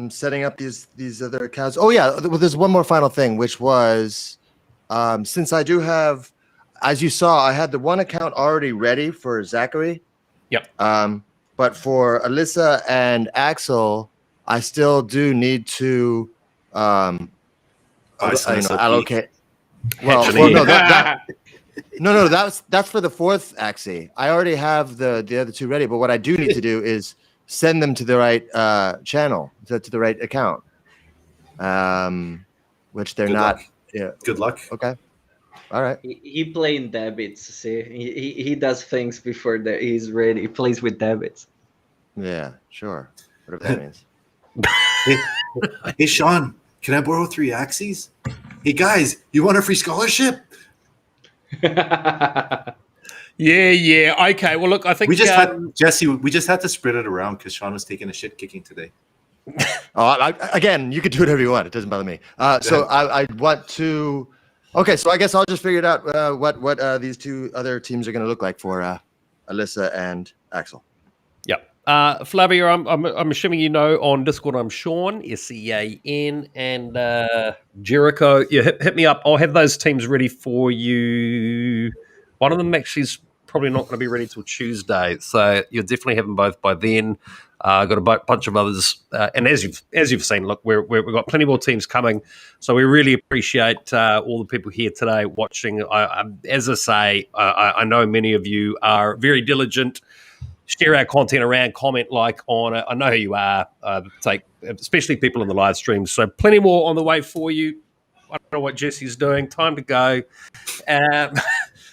[SPEAKER 4] setting up these other accounts. Oh yeah, well, there's one more final thing, which was, since I do have, as you saw, I had the one account already ready for Zachary.
[SPEAKER 1] Yep.
[SPEAKER 4] But for Alyssa and Axel, I still do need to allocate. Well, no, that's for the fourth Axie. I already have the other two ready, but what I do need to do is send them to the right channel, to the right account, which they're not. Yeah.
[SPEAKER 2] Good luck.
[SPEAKER 4] Okay. All right.
[SPEAKER 3] He playing debits. See, he does things before he's ready. He plays with debits.
[SPEAKER 4] Yeah, sure. Whatever that means.
[SPEAKER 2] Hey, Sean, can I borrow 3 Axies? Hey, guys, you want a free scholarship?
[SPEAKER 1] Yeah. Okay. Well, look, I think
[SPEAKER 2] We just had to spread it around because Sean was taking a shit kicking today.
[SPEAKER 4] Again, you can do whatever you want. It doesn't bother me. So I want to. Okay, so I guess I'll just figure it out. What these two other teams are going to look like for Alyssa and Axel.
[SPEAKER 1] Yep. Flavia, I'm assuming you know on Discord I'm Sean, SEAN, and Jericho. Yeah, hit me up. I'll have those teams ready for you. One of them actually is probably not going to be ready till Tuesday, so you'll definitely have them both by then. Got a bunch of others, and as you've seen, look, we've got plenty more teams coming, so we really appreciate all the people here today watching. As I say, I know many of you are very diligent. Share our content around, comment, like on it. I know who you are. Especially people in the live streams. So plenty more on the way for you. I don't know what Jesse's doing. Time to go.
[SPEAKER 2] He's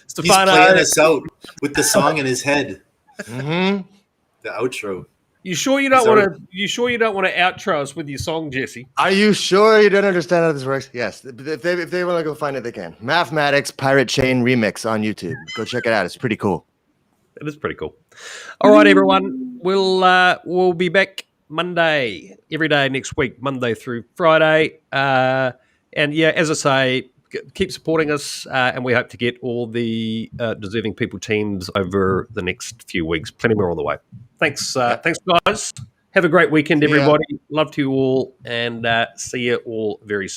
[SPEAKER 1] Stefano,
[SPEAKER 2] playing us out with the song in his head.
[SPEAKER 4] Mm-hmm.
[SPEAKER 2] The outro.
[SPEAKER 1] You sure you don't want to? You sure you don't want to outro us with your song, Jesse?
[SPEAKER 4] Are you sure you don't understand how this works? Yes. If they want to go find it, they can. Mathematics Pirate Chain Remix on YouTube. Go check it out. It's pretty cool.
[SPEAKER 1] It is pretty cool. All right, everyone. We'll be back Monday, every day next week, Monday through Friday. And yeah, as I say, keep supporting us, and we hope to get all the deserving people teams over the next few weeks. Plenty more on the way. Thanks, guys. Have a great weekend, everybody. Love to you all, and see you all very soon.